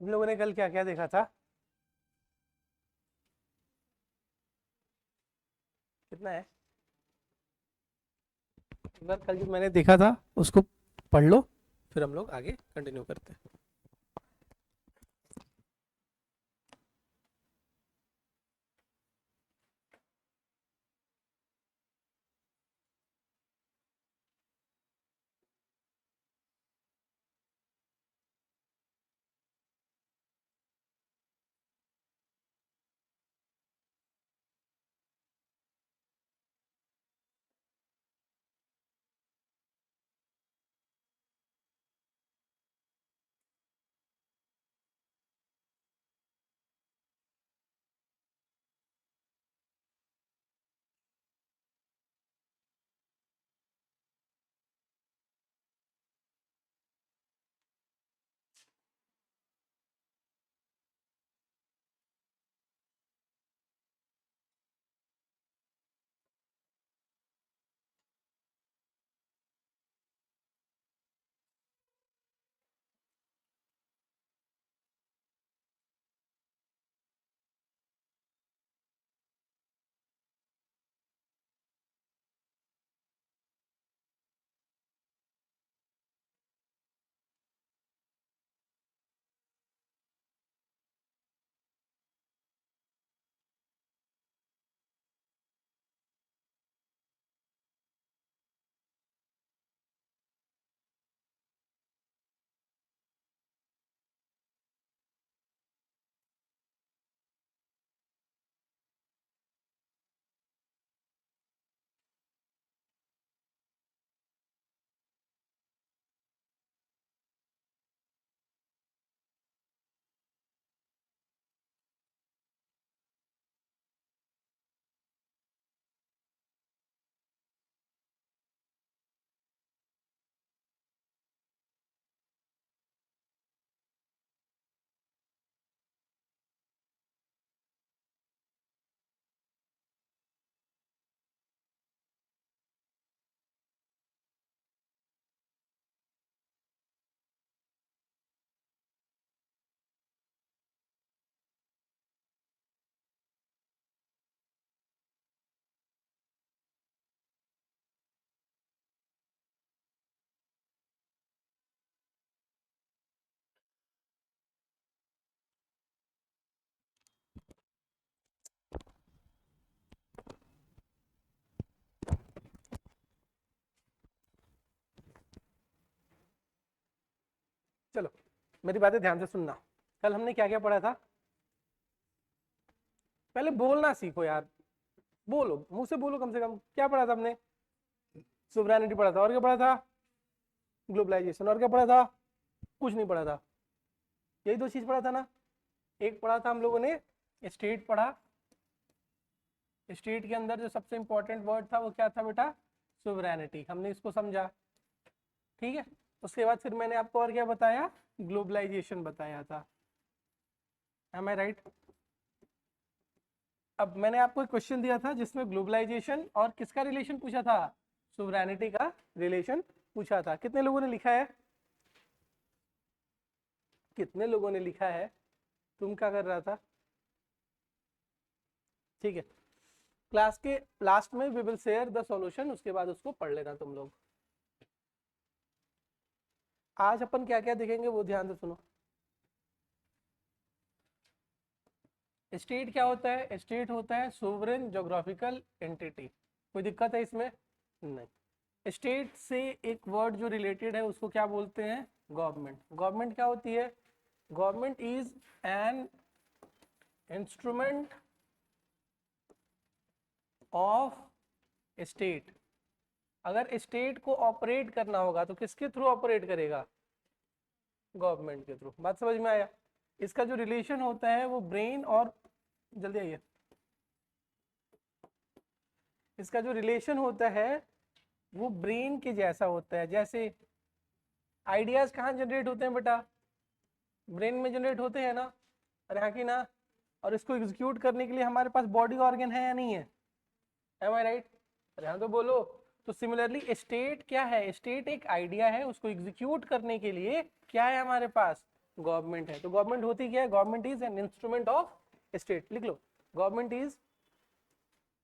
हम लोगों ने कल क्या क्या देखा था? कितना है? एक बार कल जो मैंने देखा था उसको पढ़ लो, फिर हम लोग आगे कंटिन्यू करते हैं। चलो मेरी बातें ध्यान से सुनना। कल हमने क्या क्या पढ़ा था? पहले बोलना सीखो यार, बोलो, मुंह से बोलो। कम से कम क्या पढ़ा था हमने? सुवरेनिटी पढ़ा था, और क्या पढ़ा था? ग्लोबलाइजेशन। और क्या पढ़ा था? कुछ नहीं पढ़ा था। यही दो चीज पढ़ा था ना। एक पढ़ा था हम लोगों ने स्टेट पढ़ा। स्टेट के अंदर जो सबसे इंपॉर्टेंट वर्ड था वो क्या था बेटा? सुवरेनिटी। हमने इसको समझा, ठीक है। उसके बाद फिर मैंने आपको और क्या बताया? ग्लोबलाइजेशन बताया था। M I right? अब मैंने आपको एक क्वेश्चन दिया था जिसमें ग्लोबलाइजेशन और किसका रिलेशन पूछा था? सुवरेनिटी का रिलेशन पूछा था। कितने लोगों ने लिखा है? कितने लोगों ने लिखा है? तुम क्या कर रहा था? ठीक है, क्लास के लास्ट में we will share the solution, उसके बाद उसको पढ़ लेना तुम लोग। आज अपन क्या क्या देखेंगे वो ध्यान से सुनो। स्टेट क्या होता है? स्टेट होता है सोवरेन जोग्राफिकल एंटिटी। कोई दिक्कत है इसमें? नहीं। स्टेट से एक वर्ड जो रिलेटेड है उसको क्या बोलते हैं? गवर्नमेंट। गवर्नमेंट क्या होती है? Government is an instrument of state. अगर स्टेट को ऑपरेट करना होगा तो किसके थ्रू ऑपरेट करेगा? गवर्नमेंट के थ्रू। बात समझ में आया? इसका जो रिलेशन होता है वो ब्रेन और, जल्दी आइए, इसका जो रिलेशन होता है वो ब्रेन के जैसा होता है। जैसे आइडियाज कहाँ जनरेट होते हैं बेटा? ब्रेन में जनरेट होते हैं ना। अरे हाँ कि ना? और इसको एग्जीक्यूट करने के लिए हमारे पास बॉडी ऑर्गन है या नहीं है? Am I right? अरे हाँ तो बोलो। तो सिमिलरली स्टेट क्या है? स्टेट एक आइडिया है, उसको एग्जीक्यूट करने के लिए क्या है हमारे पास? गवर्नमेंट है। तो गवर्नमेंट होती क्या है? Government is an instrument of state. लिख लो, गवर्नमेंट इज,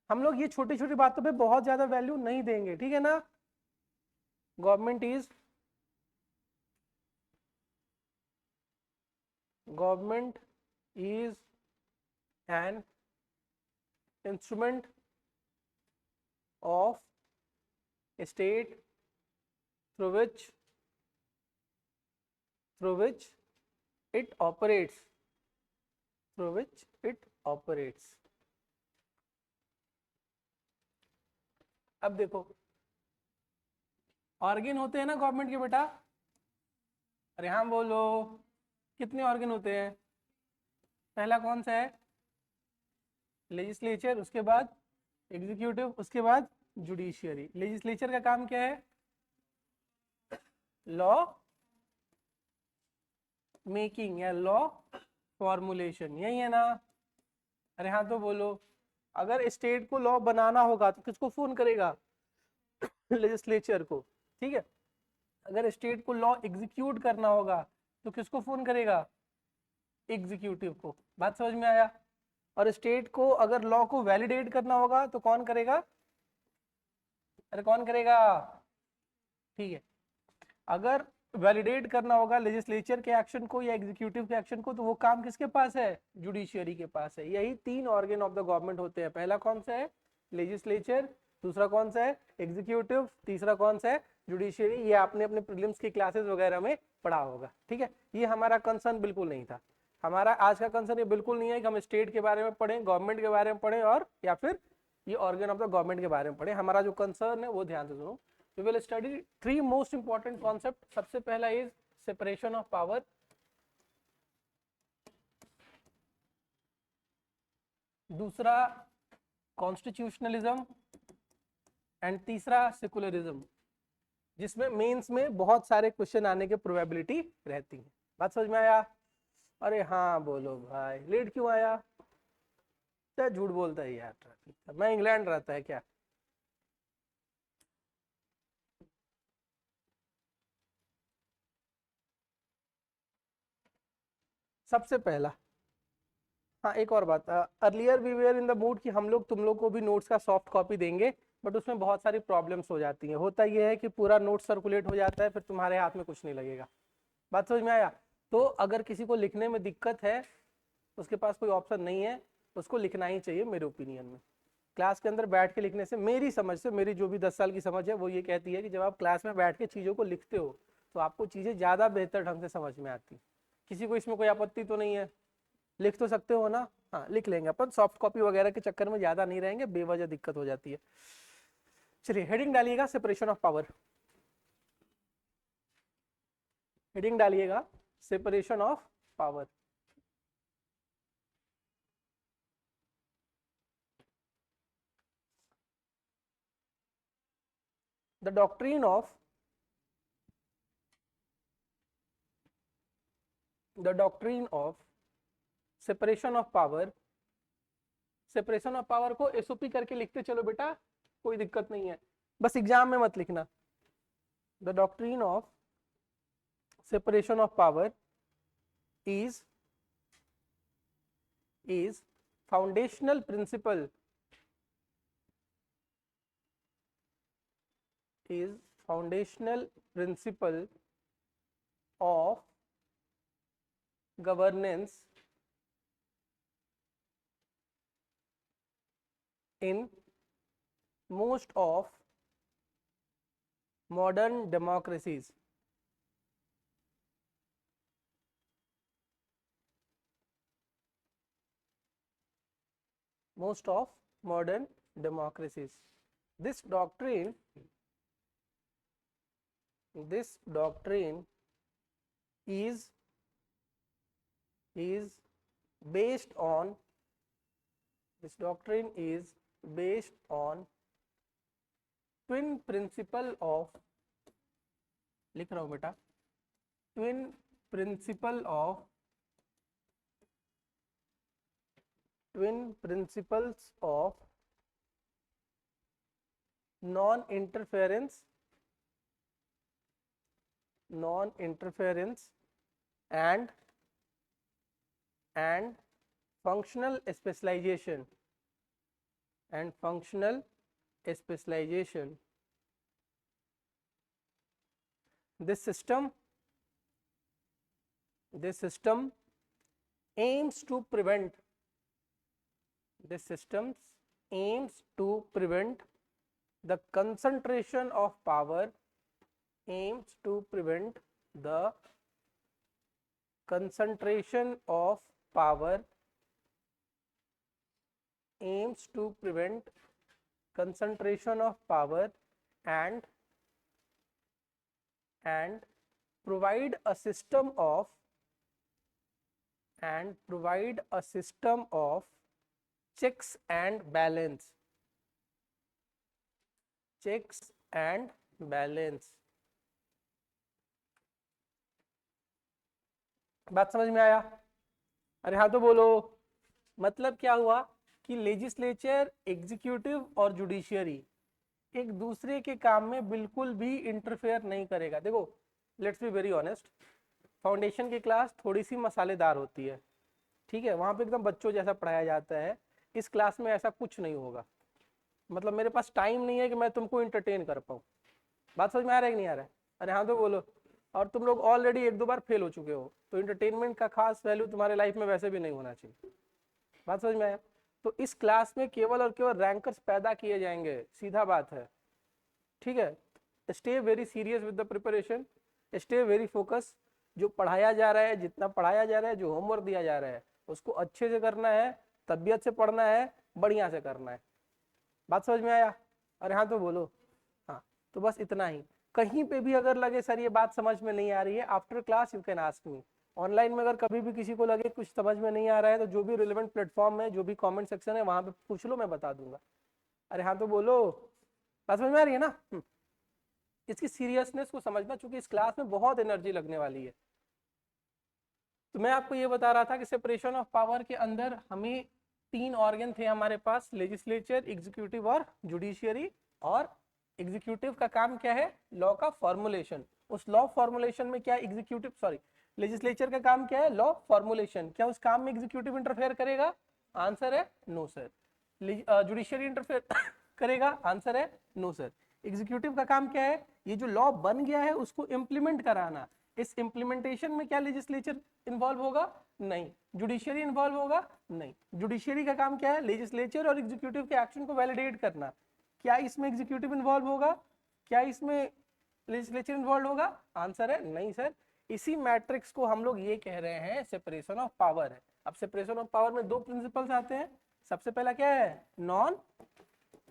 हम लोग ये छोटी छोटी बातों पे बहुत ज्यादा वैल्यू नहीं देंगे, ठीक है ना। Government is, government is an instrument of state through which it operates, through which it operates। अब देखो, ऑर्गन होते हैं ना गवर्नमेंट के बेटा, अरे हाँ बोलो, कितने ऑर्गन होते हैं? पहला कौन सा है? लेजिस्लेचर, उसके बाद एग्जीक्यूटिव, उसके बाद जुडिशियरी। लेजिस्लेचर का काम क्या है? लॉ मेकिंग या लॉ फॉर्मुलेशन, यही है ना। अरे हाँ तो बोलो, अगर स्टेट को लॉ बनाना होगा तो किसको फोन करेगा? लेजिस्लेचर को, ठीक है। अगर स्टेट को लॉ एग्जीक्यूट करना होगा तो किसको फोन करेगा? एग्जीक्यूटिव को। बात समझ में आया? और स्टेट को अगर लॉ को वैलिडेट करना होगा तो कौन करेगा? अरे कौन करेगा? ठीक है, अगर वैलिडेट करना होगा लेजिस्लेचर के एक्शन को या एग्जीक्यूटिव के एक्शन को, तो वो काम किसके पास है? जुडिशियरी के पास है। यही तीन ऑर्गन ऑफ द गवर्नमेंट होते हैं। पहला कौन सा है? लेजिस्लेचर, दूसरा कौन सा है? एग्जीक्यूटिव, तीसरा कौन सा है? जुडिशियरी। ये आपने अपने प्रीलिम्स की क्लासेस वगैरह में पढ़ा होगा, ठीक है। ये हमारा कंसर्न बिल्कुल नहीं था। हमारा आज का कंसर्न ये बिल्कुल नहीं है कि हम स्टेट के बारे में पढ़ें, गवर्नमेंट के बारे में पढ़ें, और या फिर ये ऑर्गन ऑफ द गवर्नमेंट के बारे में पढ़ें। हमारा जो कंसर्न है वो ध्यान से सुनो। We will study three most important concept। सबसे पहला is separation of power, दूसरा कॉन्स्टिट्यूशनलिज्म, एंड तीसरा सेकुलरिज्म, जिसमें मेंस में बहुत सारे क्वेश्चन आने की प्रोबेबिलिटी रहती है। बात समझ में आया? अरे हाँ बोलो भाई, लेट क्यों आया? क्या झूठ बोलता है यार, ट्रैफिक मैं इंग्लैंड रहता है क्या? सबसे पहला, हाँ एक और बात, earlier we were in the mood कि हम लोग तुम लोग को भी नोट्स का सॉफ्ट कॉपी देंगे, बट उसमें बहुत सारी प्रॉब्लम्स हो जाती हैं। होता यह है कि पूरा नोट सर्कुलेट हो जाता है, फिर तुम्हारे हाथ में कुछ नहीं लगेगा। बात समझ में आया? तो अगर किसी को लिखने में दिक्कत है, उसके पास कोई ऑप्शन नहीं है, उसको लिखना ही चाहिए मेरे ओपिनियन में। क्लास के अंदर बैठ के लिखने से, मेरी समझ से, मेरी जो भी 10 साल की समझ है वो ये कहती है कि जब आप क्लास में बैठ के चीज़ों को लिखते हो तो आपको चीज़ें ज़्यादा बेहतर ढंग से समझ में आती। किसी को इसमें कोई आपत्ति तो नहीं है? लिख तो सकते हो ना? हाँ लिख लेंगे अपन, सॉफ्ट कॉपी वगैरह के चक्कर में ज्यादा नहीं रहेंगे, बेवजह दिक्कत हो जाती है। चलिए हेडिंग डालिएगा सेपरेशन ऑफ पावर, हेडिंग डालिएगा separation of power. The doctrine of, the doctrine of separation of power. Separation of power को एसओपी करके लिखते चलो बेटा, कोई दिक्कत नहीं है, बस एग्जाम में मत लिखना। The doctrine of separation of power is foundational principle, is foundational principle of governance in most of modern democracies, most of modern democracies. This doctrine, this doctrine is based on, this doctrine is based on twin principle of, लिख रहा हूं बेटा, twin principle of, twin principles of non-interference, non-interference and functional specialization and functional specialization. This system aims to prevent this system aims to prevent the concentration of power aims to prevent the concentration of power aims to prevent concentration of power and provide a system of checks and balance बात समझ में आया? अरे हाँ तो बोलो। मतलब क्या हुआ कि लेजिस्लेचर, एग्जीक्यूटिव और जुडिशियरी एक दूसरे के काम में बिल्कुल भी इंटरफेयर नहीं करेगा। देखो, let's be very honest, foundation की क्लास थोड़ी सी मसालेदार होती है, ठीक है, वहां पे एकदम बच्चों जैसा पढ़ाया जाता है। इस क्लास में ऐसा कुछ नहीं होगा। मतलब मेरे पास टाइम नहीं है कि मैं तुमको इंटरटेन कर पाऊँ। बात समझ में आ रहा है कि नहीं आ रहा है? अरे हाँ तो बोलो। और तुम लोग ऑलरेडी एक दो बार फेल हो चुके हो, तो इंटरटेनमेंट का खास वैल्यू तुम्हारे लाइफ में वैसे भी नहीं होना चाहिए। बात समझ में आया? तो इस क्लास में केवल और केवल रैंकर्स पैदा किए जाएंगे, सीधा बात है, ठीक है। Stay very serious with the preparation, stay very focus. जो पढ़ाया जा रहा है, जितना पढ़ाया जा रहा है, जो होमवर्क दिया जा रहा है, उसको अच्छे से करना है, तबियत से पढ़ना है, बढ़िया से करना है। बात समझ में आया? अरे हाँ तो बोलो। हाँ, तो बस इतना ही। कहीं पे भी अगर लगे सर ये बात समझ में नहीं आ रही है, after class you can ask me. Online में अगर कभी भी किसी को लगे कुछ समझ में नहीं आ रहा है, तो जो भी रिलेवेंट प्लेटफॉर्म है, जो भी कमेंट सेक्शन है, वहां पे पूछ लो, मैं बता दूंगा। अरे हाँ तो बोलो। बात समझ में आ रही है ना? इसकी सीरियसनेस को समझना, चूंकि इस क्लास में बहुत एनर्जी लगने वाली है। तो मैं आपको ये बता रहा था कि सेपरेशन ऑफ पावर के अंदर हमें 3 ऑर्गन थे हमारे पास, लेजिस्लेचर, एग्जीक्यूटिव और जुडिशियरी। और एग्जीक्यूटिव का काम क्या है? लॉ का फॉर्मुलेशन। उस लॉ फॉर्मुलेशन में क्या एग्जीक्यूटिव, सॉरी, लेजिस्लेचर का काम क्या है? Law formulation. क्या उस काम में एग्जीक्यूटिव इंटरफेयर करेगा? आंसर है नो सर। जुडिशियरी इंटरफेयर करेगा? आंसर है नो सर। एग्जीक्यूटिव का काम क्या है? ये जो लॉ बन गया है उसको इंप्लीमेंट कराना। इस इंप्लीमेंटेशन में क्या लेजिस्लेचर इन्वॉल्व होगा? नहीं। जुडिशियरी इन्वॉल्व होगा? नहीं। जुडिशियरी का काम क्या है? लेजिस्लेचर और एग्जीक्यूटिव के एक्शन को वैलिडेट करना। क्या इसमें एग्जीक्यूटिव इन्वॉल्व होगा? क्या इसमें लेजिस्लेचर इन्वॉल्व होगा? आंसर है नहीं सर। इसी मैट्रिक्स को हम लोग ये कह रहे हैं सेपरेशन ऑफ पावर है। अब सेपरेशन ऑफ पावर में 2 प्रिंसिपल्स आते हैं। सबसे पहला क्या है? नॉन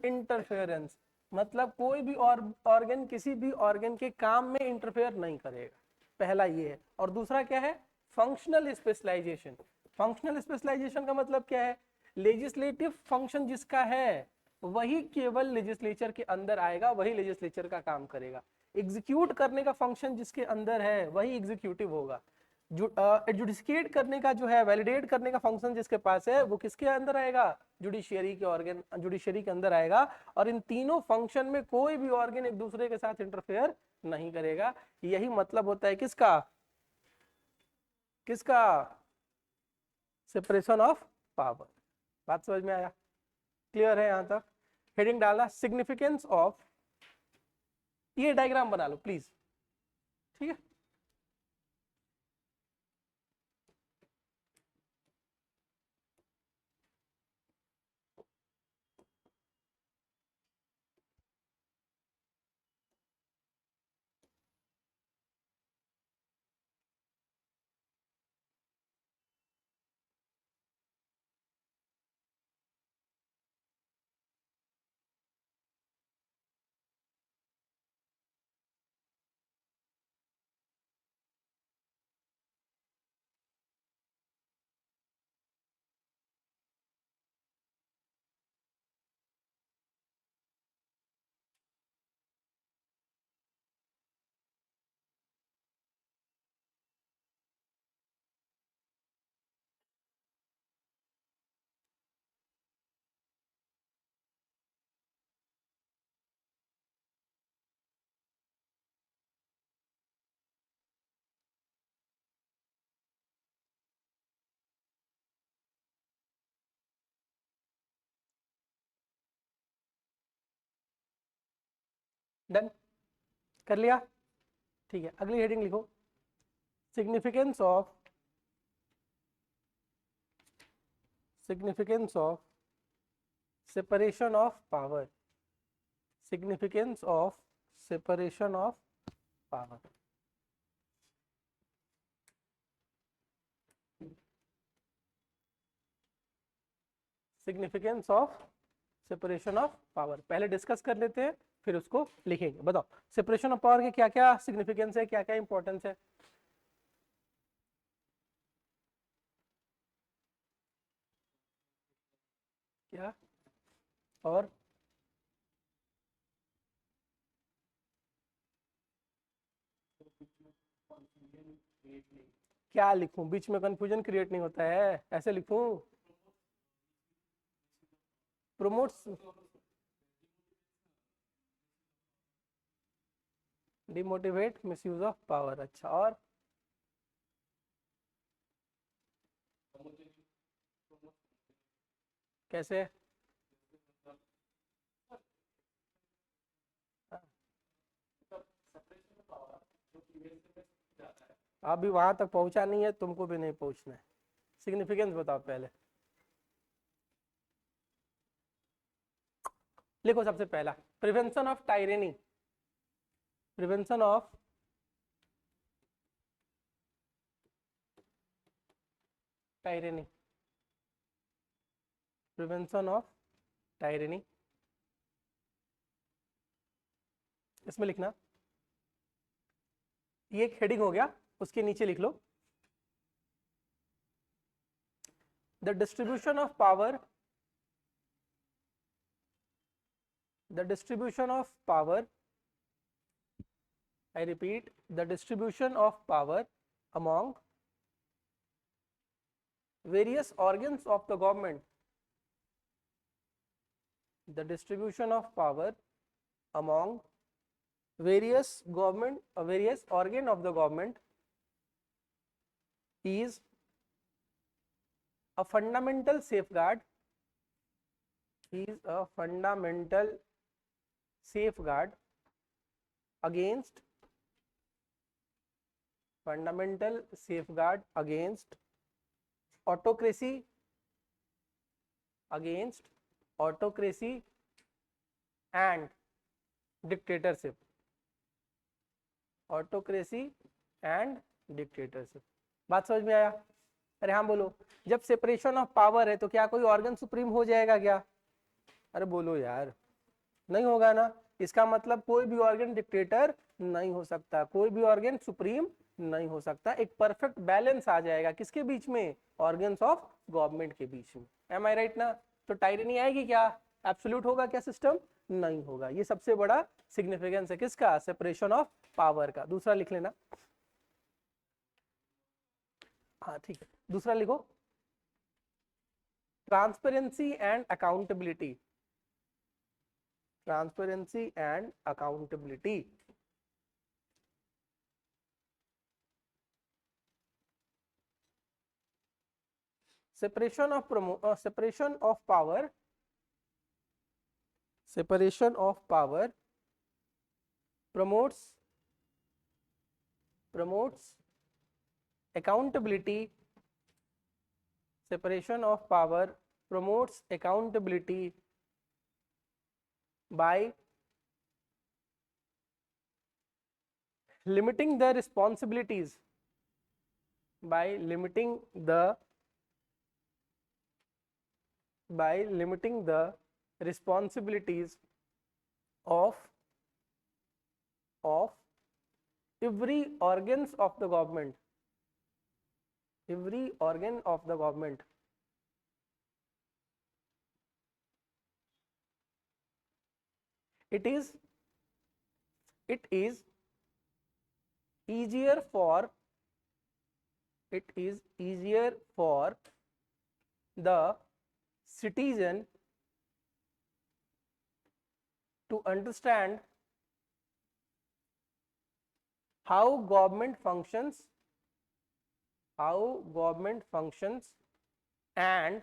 इंटरफेरेंस, मतलब कोई भी ऑर्गन किसी भी ऑर्गन के काम में इंटरफेयर नहीं करेगा, पहला ये है। और दूसरा क्या है? Functional specialisation. फंक्शनल स्पेशलाइजेशन का मतलब क्या है? लेजिस्लेटिव फंक्शन जिसका है वही केवल लेजिस्लेचर के अंदर आएगा, वही लेजिस्लेचर का काम करेगा। एग्जीक्यूट करने का फंक्शन जिसके अंदर है वही एग्जीक्यूटिव होगा। एडजुडिकेट करने का जो है, वैलिडेट करने का फंक्शन जिसके पास है, वो किसके अंदर आएगा? जुडिशियरी के ऑर्गन, जुडिशियरी के अंदर आएगा। और इन तीनों फंक्शन में कोई भी ऑर्गन एक दूसरे के साथ इंटरफेयर नहीं करेगा। यही मतलब होता है किसका? किसका? Separation of power. बात समझ में आया? क्लियर है यहां तक? हेडिंग डालना सिग्निफिकेंस ऑफ, ये डायग्राम बना लो प्लीज, ठीक है। डन कर लिया, ठीक है। अगली हेडिंग लिखो, significance of separation of power, significance of separation of power. Significance of separation of power पहले डिस्कस कर लेते हैं, फिर उसको लिखेंगे। बताओ सेपरेशन ऑफ पावर के क्या क्या सिग्निफिकेंस है, क्या क्या इंपॉर्टेंस है? क्या और क्या लिखूं? बीच में कंफ्यूजन क्रिएट नहीं होता है, ऐसे लिखूं? Promotes, demotivate misuse of power. अच्छा, और कैसे? अभी वहां तक पहुंचा नहीं है, तुमको भी नहीं पहुंचना है। सिग्निफिकेंस बताओ पहले, लिखो। सबसे पहला, prevention of टायरेनी, prevention of टायरेनी, prevention of टायरेनी। इसमें लिखना, ये एक हेडिंग हो गया, उसके नीचे लिख लो, the distribution of power, the distribution of power, I repeat, the distribution of power among various organs of the government, the distribution of power among various government, various organ of the government is a fundamental safeguard, is a fundamental safeguard against, fundamental safeguard against autocracy, against autocracy and dictatorship, autocracy and dictatorship। बात समझ में आया? अरे हाँ बोलो, जब separation of power है तो क्या कोई ऑर्गन सुप्रीम हो जाएगा क्या? अरे बोलो यार, नहीं होगा ना। इसका मतलब कोई भी ऑर्गन डिक्टेटर नहीं हो सकता, कोई भी ऑर्गन सुप्रीम नहीं हो सकता। एक परफेक्ट बैलेंस आ जाएगा किसके बीच में? ऑर्गन्स ऑफ गवर्नमेंट के बीच में। एम आई राइट ना? तो टायरनी आएगी क्या? एब्सोल्यूट होगा क्या सिस्टम? नहीं होगा। ये सबसे बड़ा सिग्निफिकेंस है किसका? सेपरेशन ऑफ पावर का। दूसरा लिख लेना, हाँ ठीक है, दूसरा लिखो, transparency and accountability, transparency and accountability. separation of separation of power, separation of power promotes accountability, separation of power promotes accountability by limiting the responsibilities, by limiting the responsibilities of every organs of the government, every organ of the government. It is easier for the citizen to understand how government functions, and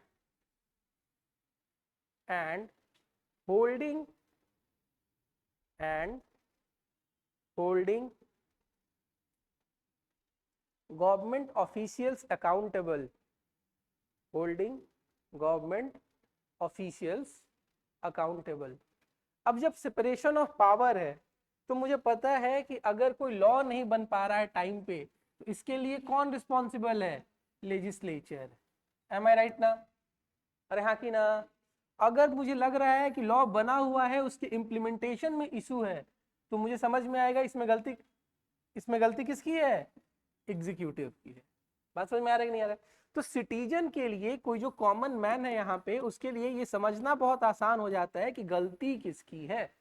holding holding government officials accountable, holding government officials accountable. अब जब separation of power है तो मुझे पता है कि अगर कोई लॉ नहीं बन पा रहा है टाइम पे तो इसके लिए कौन रिस्पॉन्सिबल है, लेजिस्लेचर। एम आई राइट ना? अरे हाँ कि ना? अगर मुझे लग रहा है कि लॉ बना हुआ है उसके इम्प्लीमेंटेशन में इशू है तो मुझे समझ में आएगा इसमें गलती किसकी है, एग्जीक्यूटिव की है। बात समझ में आ रहा है कि नहीं आ रहा है? तो सिटीजन के लिए, कोई जो कॉमन मैन है यहाँ पे, उसके लिए ये समझना बहुत आसान हो जाता है कि गलती किसकी है।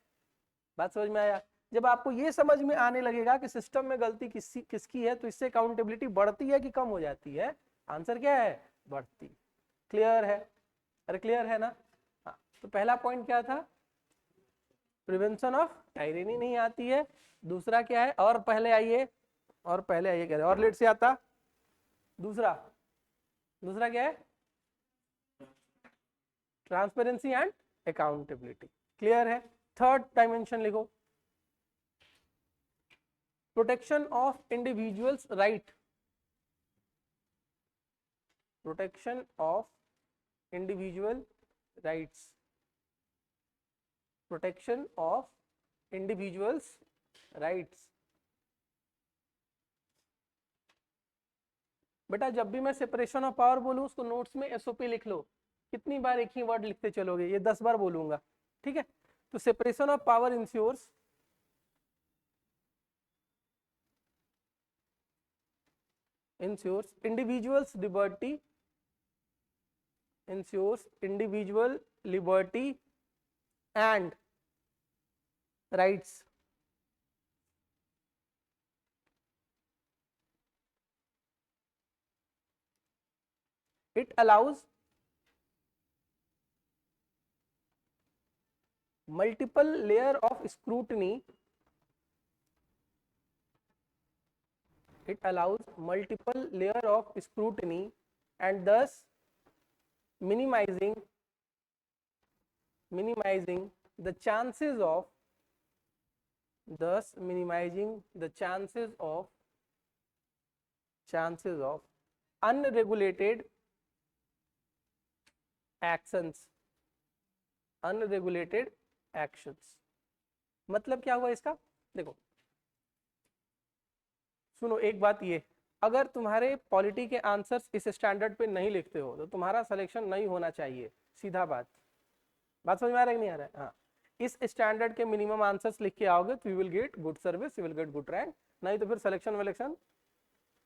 बात समझ में आया? जब आपको ये समझ में आने लगेगा कि सिस्टम में गलती किसकी है तो इससे अकाउंटेबिलिटी बढ़ती है कि कम हो जाती है? आंसर क्या है, बढ़ती। क्लियर है? अरे क्लियर है ना? हाँ, तो पहला पॉइंट क्या था, प्रिवेंशन ऑफ टायरेनी नहीं आती है। दूसरा क्या है, और पहले आइए कह रहे और लेट से आता। दूसरा क्या है, ट्रांसपेरेंसी एंड अकाउंटेबिलिटी। क्लियर है? थर्ड डायमेंशन लिखो, protection of individuals right, protection of individual rights, protection of individuals rights. बेटा जब भी मैं सेपरेशन ऑफ पावर बोलूं उसको नोट्स में एसओपी लिख लो। कितनी बार एक ही वर्ड लिखते चलोगे, ये 10 बार बोलूंगा, ठीक है? तो separation of power ensures individuals liberty, ensures individual liberty and rights. It allows multiple layer of scrutiny. It allows multiple layer of scrutiny and thus minimizing the chances of unregulated actions, मतलब क्या हुआ इसका, देखो सुनो एक बात, ये अगर तुम्हारे पॉलिटी के आंसर्स इस स्टैंडर्ड पे नहीं लिखते हो तो तुम्हारा सिलेक्शन नहीं होना चाहिए, सीधा बात समझ में आ रहा है कि नहीं आ रहा है? हाँ, इस स्टैंडर्ड के मिनिमम आंसर्स लिख के आओगे तो you will get good service, you will get good rank. नहीं तो फिर सिलेक्शन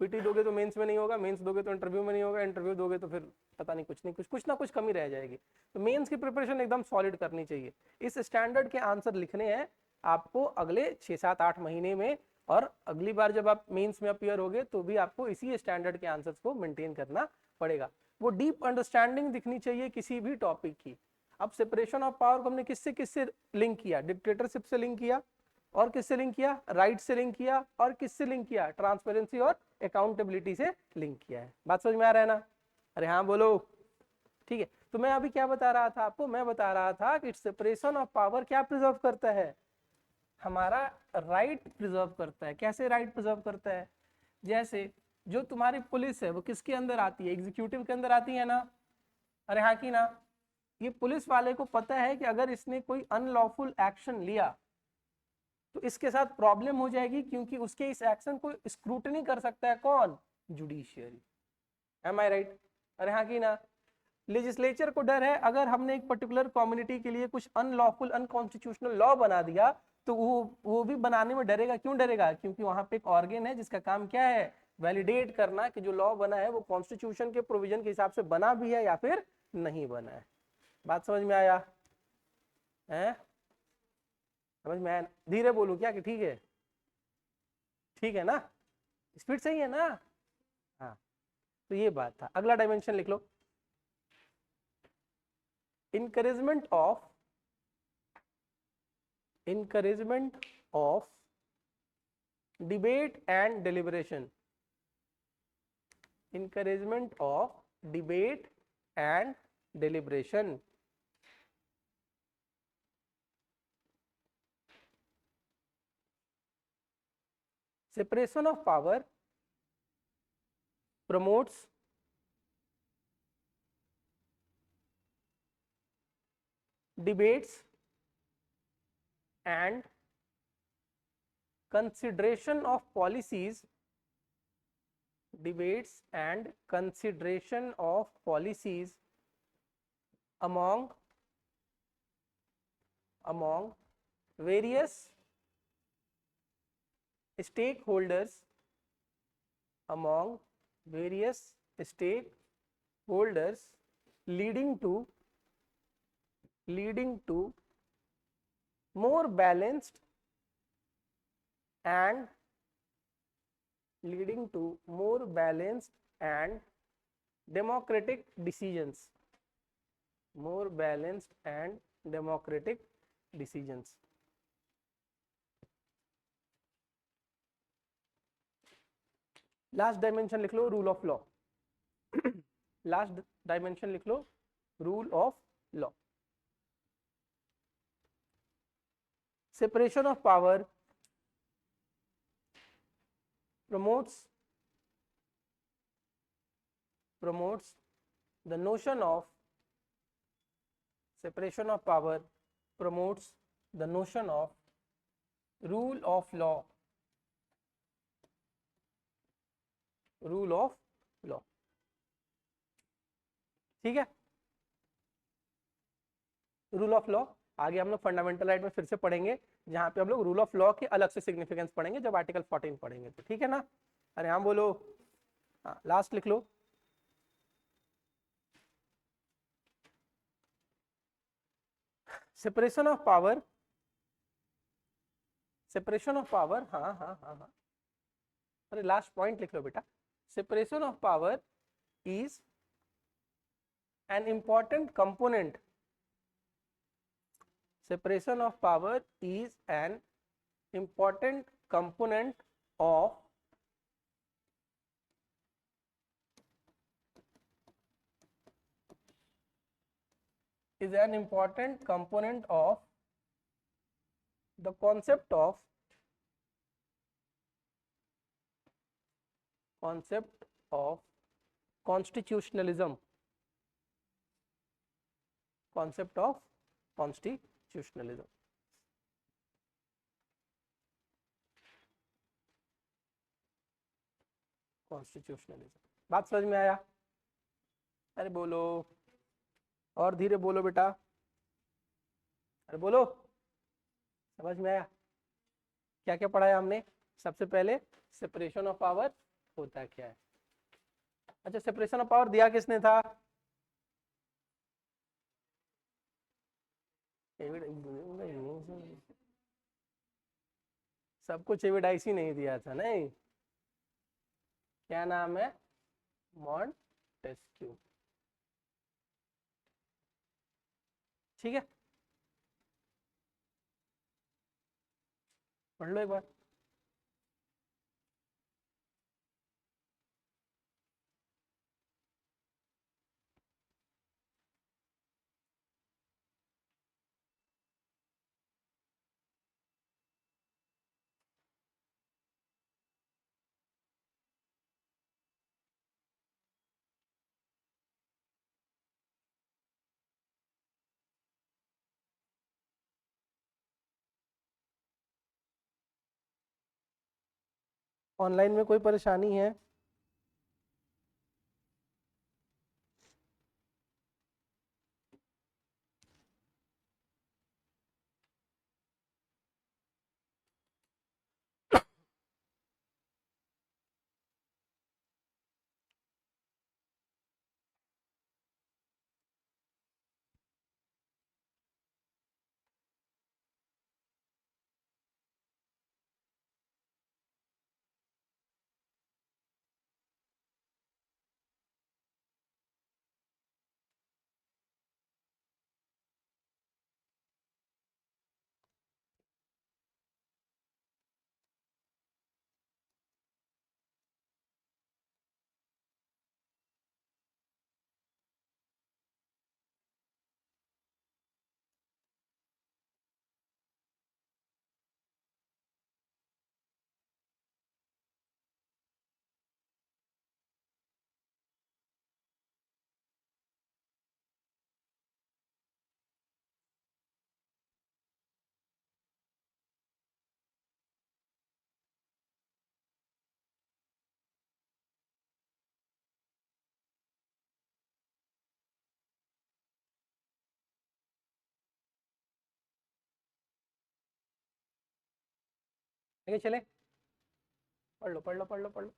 पीटी दोगे तो मेंस में नहीं होगा, मेंस दोगे तो इंटरव्यू में नहीं होगा, इंटरव्यू दोगे तो फिर पता नहीं कुछ ना कुछ कमी रह जाएगी। तो मेंस की प्रिपरेशन एकदम सॉलिड करनी चाहिए। इस स्टैंडर्ड के आंसर लिखने हैं आपको अगले 6-7-8 महीने में, और अगली बार जब आप मेंस में अपीयर होगे तो भी आपको इसी स्टैंडर्ड के आंसर्स को मेंटेन करना पड़ेगा। वो डीप अंडरस्टैंडिंग दिखनी चाहिए किसी भी टॉपिक की। अब सेपरेशन ऑफ पावर को हमने किससे लिंक किया, डिक्टेटरशिप से लिंक किया, और किससे लिंक किया, राइट से लिंक किया, और किससे लिंक किया, ट्रांसपेरेंसी और अकाउंटेबिलिटी से लिंक किया है। बात समझ में आ रहा है ना? अरे हाँ बोलो। ठीक है, तो मैं अभी क्या बता रहा था आपको, मैं बता रहा था कि सेपरेशन ऑफ पावर क्या प्रिजर्व करता है, हमारा राइट प्रिजर्व करता है। कैसे राइट प्रिजर्व करता है? जैसे जो तुम्हारी पुलिस है वो किसके अंदर आती है, एग्जीक्यूटिव के अंदर आती है ना? अरे हाँ कि ना? ये पुलिस वाले को पता है कि अगर इसने कोई अनलॉफुल एक्शन लिया तो इसके साथ प्रॉब्लम हो जाएगी, क्योंकि उसके इस एक्शन को स्क्रूटनी कर सकता है कौन, जुडिशियरी। M I right? अरे हाँ कि ना? लेजिस्लेचर को डर है अगर हमने एक पर्टिकुलर कम्युनिटी के लिए कुछ अनलॉफुल अनकॉन्स्टिट्यूशनल लॉ बना दिया तो वो भी बनाने में डरेगा। क्यों डरेगा? क्योंकि वहां पे एक ऑर्गेन है जिसका काम क्या है, वैलिडेट करना कि जो लॉ बना है वो कॉन्स्टिट्यूशन के प्रोविजन के हिसाब से बना भी है या फिर नहीं बना है। बात समझ में आया है? समझ में आया? धीरे बोलूं क्या कि ठीक है? ठीक है ना? स्पीड सही है ना? हाँ, तो ये बात था। अगला डायमेंशन लिख लो, encouragement of debate and deliberation, encouragement of debate and deliberation। separation of power promotes debates and consideration of policies, debates and consideration of policies among various stakeholders, among various stakeholders, leading to more balanced and democratic decisions, more balanced and democratic decisions. Last dimension लिख लो, rule of law. Last dimension लिख लो, rule of law. Separation of power promotes the notion of separation of power, promotes the notion of rule of law, rule of law. ठीक है, rule of law आगे हम लोग fundamental right में फिर से पढ़ेंगे, जहां पे हम लोग रूल ऑफ लॉ के अलग से सिग्निफिकेंस पढ़ेंगे जब आर्टिकल 14 पढ़ेंगे तो. ठीक है ना? अरे हाँ बोलो. हाँ, लास्ट लिख लो. Separation of power, separation of power, हाँ हाँ हाँ हाँ, अरे लास्ट पॉइंट लिख लो बेटा. Separation of power is an important component, separation of power is an important component of the concept of constitutionalism, concept of constitutionalism. constitutionalism. बात समझ में आया? अरे बोलो, और धीरे बोलो बेटा. अरे बोलो, समझ में आया? क्या क्या पढ़ाया हमने? सबसे पहले सेपरेशन ऑफ पावर होता है क्या है. अच्छा, सेपरेशन ऑफ पावर दिया किसने था? सब कुछ एविडाइस ही नहीं दिया था. नहीं, क्या नाम है? मॉन्टेस्क्यू. ठीक है, पढ़ लो एक बार. ऑनलाइन में कोई परेशानी है? आगे चले, पढ़ लो पढ़ लो पढ़ लो पढ़ लो।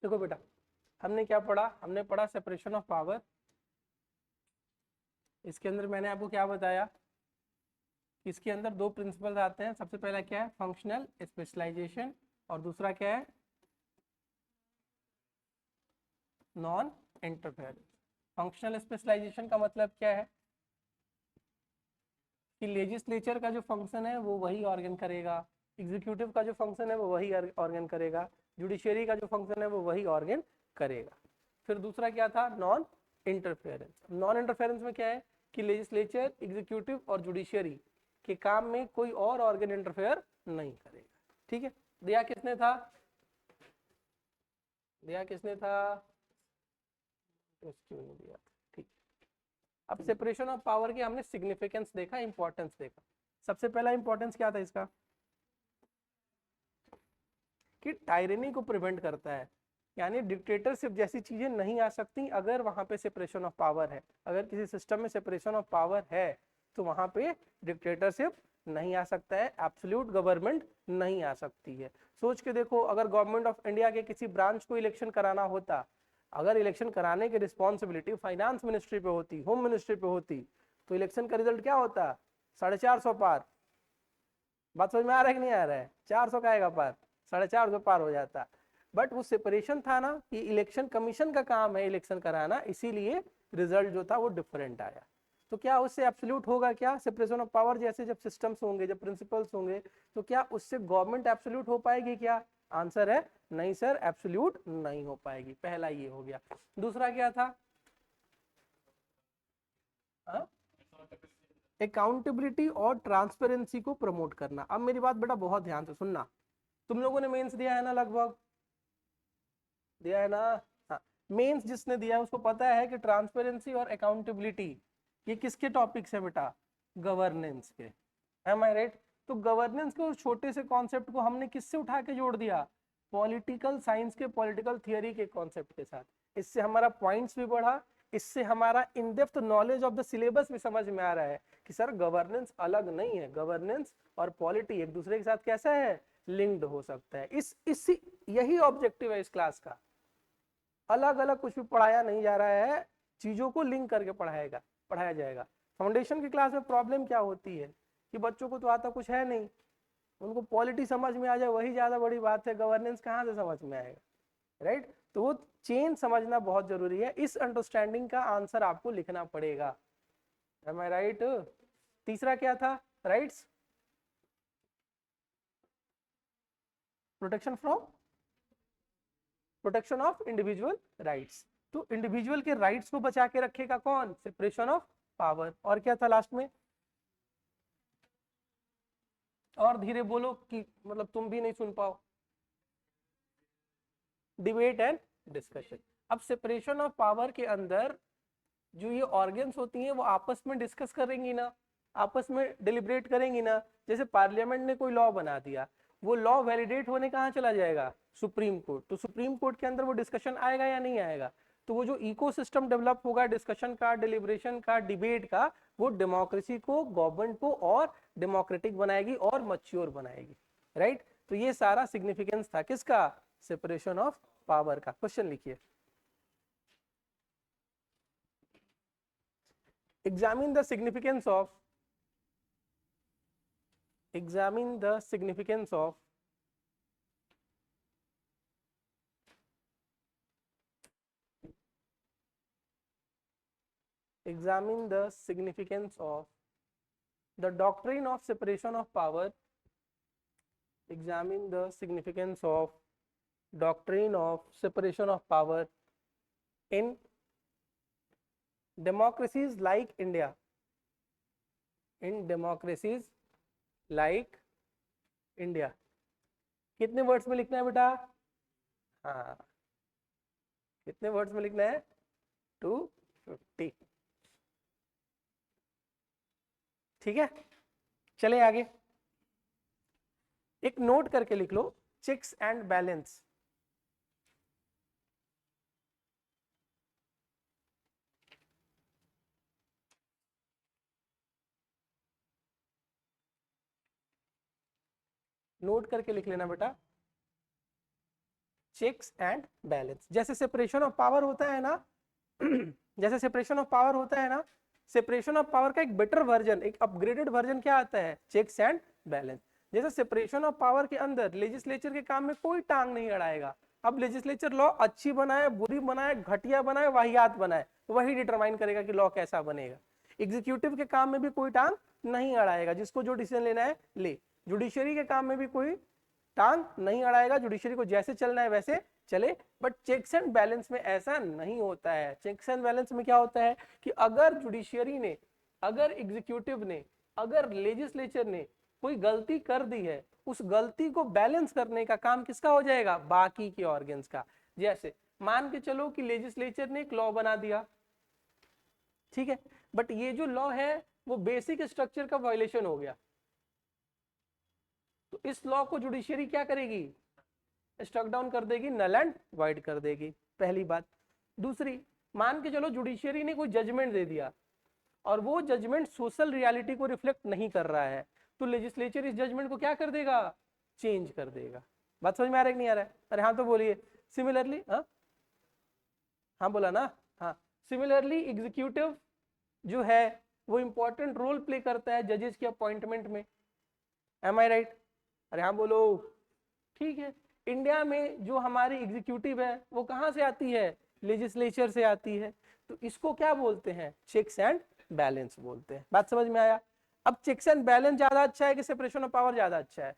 देखो बेटा, हमने क्या पढ़ा, हमने पढ़ा सेपरेशन ऑफ पावर। इसके अंदर मैंने आपको क्या बताया, इसके अंदर दो प्रिंसिपल्स आते हैं। सबसे पहला क्या है, फंक्शनल स्पेशलाइजेशन, और दूसरा क्या है, नॉन इंटरफेरेंस। फंक्शनल स्पेशलाइजेशन का मतलब क्या है कि लेजिस्लेचर का जो फंक्शन है वो वही ऑर्गन करेगा, एग्जीक्यूटिव का जो फंक्शन है वो वही ऑर्गन करेगा, जुडिशियरी का जो फंक्शन है वो वही ऑर्गन करेगा। फिर दूसरा क्या था, नॉन इंटरफेरेंस। नॉन इंटरफेरेंस में क्या है कि लेजिस्लेचर, एग्जीक्यूटिव और जुडिशियरी के काम में कोई और ऑर्गन इंटरफेयर नहीं करेगा। ठीक है, दिया किसने था, दिया किसने था, क्यों नहीं दिया था, ठीक। अब सेपरेशन ऑफ पावर की हमने सिग्निफिकेंस देखा, इंपॉर्टेंस देखा। सबसे पहला इंपॉर्टेंस क्या था इसका, कि टायरनी को प्रिवेंट करता है, यानी डिक्टेटरशिप जैसी चीजें नहीं आ सकती अगर वहां पे सेपरेशन ऑफ पावर है। अगर किसी सिस्टम में सेपरेशन ऑफ पावर है तो वहां पे डिक्टेटरशिप नहीं आ सकता है, एब्सोल्यूट गवर्नमेंट नहीं आ सकती है। सोच के देखो, अगर गवर्नमेंट ऑफ इंडिया के किसी ब्रांच को इलेक्शन कराना होता, अगर इलेक्शन कराने की रिस्पॉन्सिबिलिटी फाइनेंस मिनिस्ट्री पे होती, होम मिनिस्ट्री पे होती, तो इलेक्शन का रिजल्ट क्या होता, 450 पार। बात समझ में आ रहा है कि नहीं आ रहा है, 400 का आएगा पार, 450 पार हो जाता। बट वो सेपरेशन था ना, कि इलेक्शन कमीशन का काम है इलेक्शन कराना, इसीलिए रिजल्ट जो था वो डिफरेंट आया। तो क्या उससे एब्सोल्यूट होगा क्या, सेपरेशन ऑफ पावर जैसे जब सिस्टम्स होंगे, जब प्रिंसिपल्स होंगे, तो क्या उससे गवर्नमेंट एब्सोल्यूट हो पाएगी क्या, आंसर है नहीं सर, एब्सोल्यूट नहीं हो पाएगी। पहला ये हो गया। दूसरा क्या था, अकाउंटेबिलिटी और ट्रांसपेरेंसी को प्रमोट करना। अब मेरी बात बेटा बहुत ध्यान से सुनना, तुम लोगों ने मेंस दिया है ना, लगभग दिया है ना। हाँ, मेंस जिसने दिया है उसको पता है कि ट्रांसपेरेंसी और अकाउंटेबिलिटी ये किसके टॉपिक्स है बेटा, गवर्नेंस के। M I right. तो गवर्नेंस के उस छोटे से कॉन्सेप्ट को हमने किससे उठा के जोड़ दिया, पॉलिटिकल साइंस के, पॉलिटिकल थियरी के कॉन्सेप्ट के साथ। इससे हमारा पॉइंट्स भी बढ़ा, इससे हमारा in depth knowledge of the syllabus भी समझ में आ रहा है कि सर गवर्नेंस अलग नहीं है, गवर्नेंस और पॉलिटी एक दूसरे के साथ कैसा है, लिंक्ड हो सकता है। इसी यही ऑब्जेक्टिव है इस क्लास का। अलग अलग कुछ भी पढ़ाया नहीं जा रहा है, चीजों को लिंक करके पढ़ाया जाएगा। फाउंडेशन की क्लास में प्रॉब्लम क्या होती है कि बच्चों को तो आता कुछ है नहीं, उनको पॉलिटी समझ में आ जाए वही ज्यादा बड़ी बात है, गवर्नेंस कहाँ से समझ में आएगा, राइट। तो वो चेन समझना बहुत जरूरी है, इस अंडरस्टैंडिंग का आंसर आपको लिखना पड़ेगा। M I right. तीसरा क्या था, rights, protection from, protection of individual rights. तो इंडिविजुअल के राइट्स को बचा के रखेगा कौन, सेपरेशन ऑफ पावर। और क्या था लास्ट में, और धीरे बोलो कि मतलब तुम भी नहीं सुन पाओ, डिबेट एंड डिस्कशन। अब सेपरेशन ऑफ पावर के अंदर जो ये ऑर्गन्स होती हैं वो आपस में डिस्कस करेंगी ना, आपस में डिलिब्रेट करेंगी ना। जैसे पार्लियामेंट ने कोई लॉ बना दिया, वो लॉ वैलिडेट होने कहाँ चला जाएगा, सुप्रीम कोर्ट। तो सुप्रीम कोर्ट के अंदर वो डिस्कशन आएगा या नहीं आएगा। तो वो जो इकोसिस्टम डेवलप होगा डिस्कशन का, डिलिब्रेशन का, डिबेट का, वो डेमोक्रेसी को, गवर्नमेंट को और डेमोक्रेटिक बनाएगी और मच्योर बनाएगी, राइट। तो ये सारा सिग्निफिकेंस था किसका, सेपरेशन ऑफ पावर का। क्वेश्चन लिखिए, examine the significance of, examine the significance of examine the significance of the doctrine of separation of power, examine the significance of doctrine of separation of power in democracies like India, in democracies like India. कितने words में लिखना है बेटा? हाँ, कितने words में लिखना है? 250। ठीक है, चले आगे। एक नोट करके लिख लो, चेक्स एंड बैलेंस। नोट करके लिख लेना बेटा, चेक्स एंड बैलेंस। जैसे सेपरेशन ऑफ पावर होता है ना जैसे सेपरेशन ऑफ पावर होता है ना, सेपरेशन ऑफ पावर का एक बेटर वर्जन, एक अपग्रेडेड वर्जन क्या आता है? Checks and balance. जैसे सेपरेशन ऑफ पावर के अंदर लेजिस्लेचर के काम में कोई टांग नहीं अड़ाएगा। अब लेजिस्लेचर लॉ अच्छी बनाए, बुरी बनाए, घटिया बनाए, वाहियात बनाए, तो वही डिटरमाइन करेगा कि लॉ कैसा बनेगा। एग्जीक्यूटिव के काम में भी कोई टांग नहीं अड़ाएगा, जिसको जो डिसीजन लेना है ले। जुडिशरी के काम में भी कोई टांग नहीं अड़ाएगा, जुडिशरी को जैसे चलना है वैसे चले। बट चेक्स एंड बैलेंस में ऐसा नहीं होता है। चेक्स एंड बैलेंस में क्या होता है कि अगर जुडिशरी ने, अगर एग्जीक्यूटिव ने, अगर लेजिस्लेचर ने कोई गलती कर दी है, उस गलती को बैलेंस करने का काम किसका हो जाएगा? बाकी के ऑर्गन्स का। जैसे मान के चलो कि लेजिस्लेचर ने एक लॉ बना दिया, ठीक है, बट ये जो लॉ है वो बेसिक स्ट्रक्चर का वायलेशन हो गया, तो इस लॉ को जुडिशरी क्या करेगी? स्ट्रक डाउन कर देगी, नल एंड वाइड कर देगी, पहली बात। दूसरी, मान के चलो जुडिशियरी ने कोई जजमेंट दे दिया और वो जजमेंट सोशल रियलिटी को रिफ्लेक्ट नहीं कर रहा है, तो लेजिस्लेचर इस जजमेंट को क्या कर देगा? चेंज कर देगा। बात समझ में आ रहा है कि नहीं आ रहा है? अरे हाँ तो बोलिए। सिमिलरली, हाँ हाँ बोला ना, हाँ। सिमिलरली एग्जीक्यूटिव जो है वो इंपॉर्टेंट रोल प्ले करता है जजेस के अपॉइंटमेंट में। M I right? अरे हाँ बोलो। ठीक है, इंडिया में जो हमारी एग्जीक्यूटिव है वो कहाँ से आती है? लेजिस्लेचर से आती है। तो इसको क्या बोलते हैं? चेक्स एंड बैलेंस बोलते हैं। बात समझ में आया? अब चेक्स एंड बैलेंस ज्यादा अच्छा है कि सेपरेशन ऑफ पावर ज्यादा अच्छा है?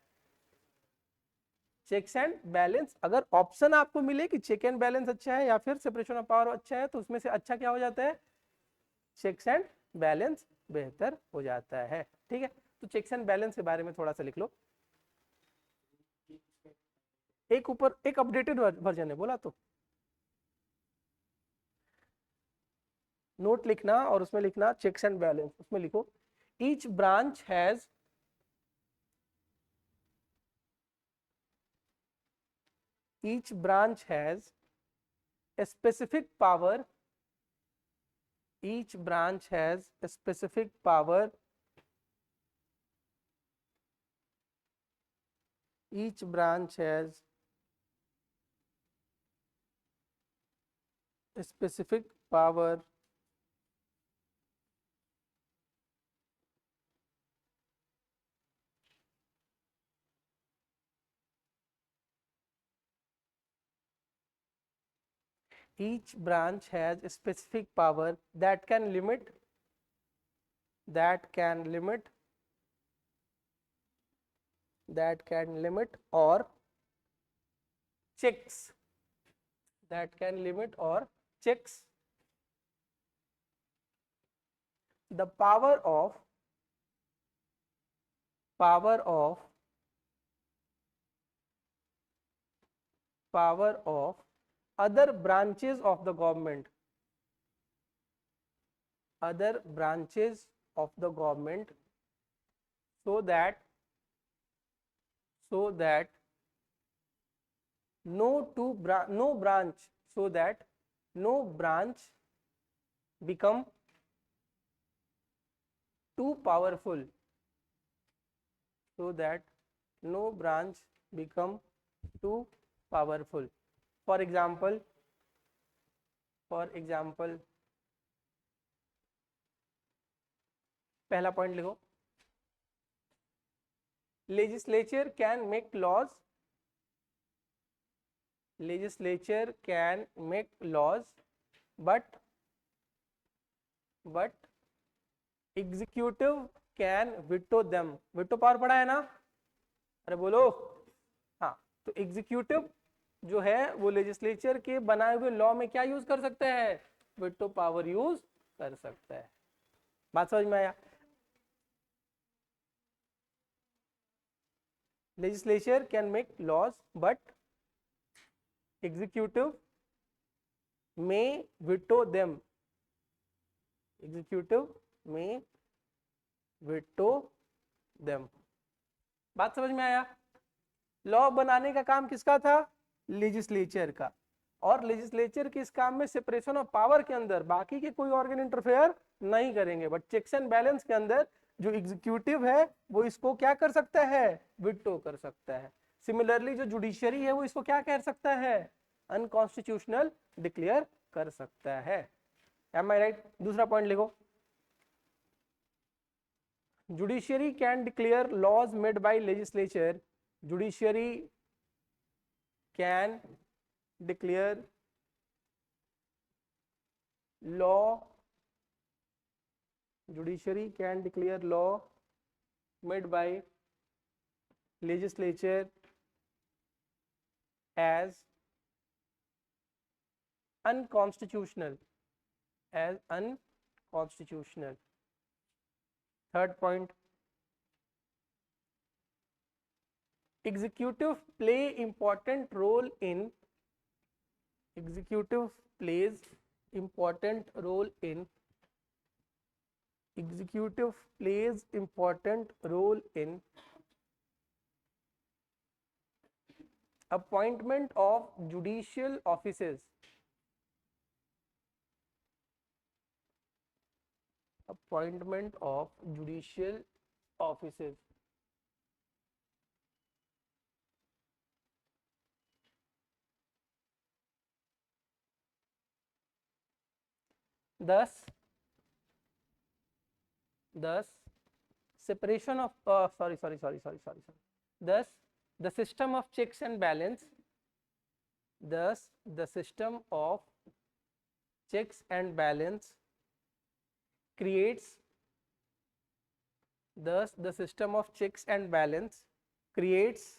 Checks and balance. अगर ऑप्शन आपको मिले कि चेक एंड बैलेंस अच्छा है या फिर सेपरेशन ऑफ पावर अच्छा है, तो उसमें से अच्छा क्या हो जाता है? चेक्स एंड बैलेंस बेहतर हो जाता है। ठीक है, तो चेक्स एंड बैलेंस के बारे में थोड़ा सा लिख लो। एक ऊपर एक अपडेटेड वर्जन है बोला, तो नोट लिखना और उसमें लिखना चेक्स एंड बैलेंस। उसमें लिखो each branch has, each branch has a specific power, each branch has a specific power, each branch has a specific power each branch has a specific power that can limit, that can limit, that can limit or checks, that can limit or checks the power of, power of, power of other branches of the government, other branches of the government, so that, so that no branch, so that no branch become too powerful, so that no branch become too powerful. For example, पहला point लिखो, legislature can make laws, legislature can make laws, but executive can veto them. veto power पड़ा है ना? अरे बोलो। हाँ, तो executive जो है वो लेजिस्लेचर के बनाए हुए लॉ में क्या यूज कर सकता है? वेटो पावर यूज कर सकता है। बात समझ में आया? legislature can make laws but executive may veto them, executive may veto them। बात समझ में आया? लॉ बनाने का काम किसका था? लेजिस्लेचर का। और लेजिस्लेचर के इस काम में सेपरेशन ऑफ पावर के अंदर बाकी के कोई ऑर्गन इंटरफेयर नहीं करेंगे, बट चेक्स एंड बैलेंस के अंदर जो एग्जीक्यूटिव है वो इसको क्या कर सकता है? विटो कर सकता है। सिमिलरली जो जुडिशरी है वो इसको क्या कर सकता है? अनकॉन्स्टिट्यूशनल डिक्लेयर कर सकता है। Am I right? दूसरा पॉइंट लिखो, judiciary can declare laws made by legislature, judiciary can declare law, judiciary can declare law made by legislature as unconstitutional, as unconstitutional। Third point, executive play important role in, executive plays important role in, executive plays important role in appointment of judicial offices, appointment of judicial offices। Thus separation of thus the system of checks and balance, thus the system of checks and balance creates, thus the system of checks and balance creates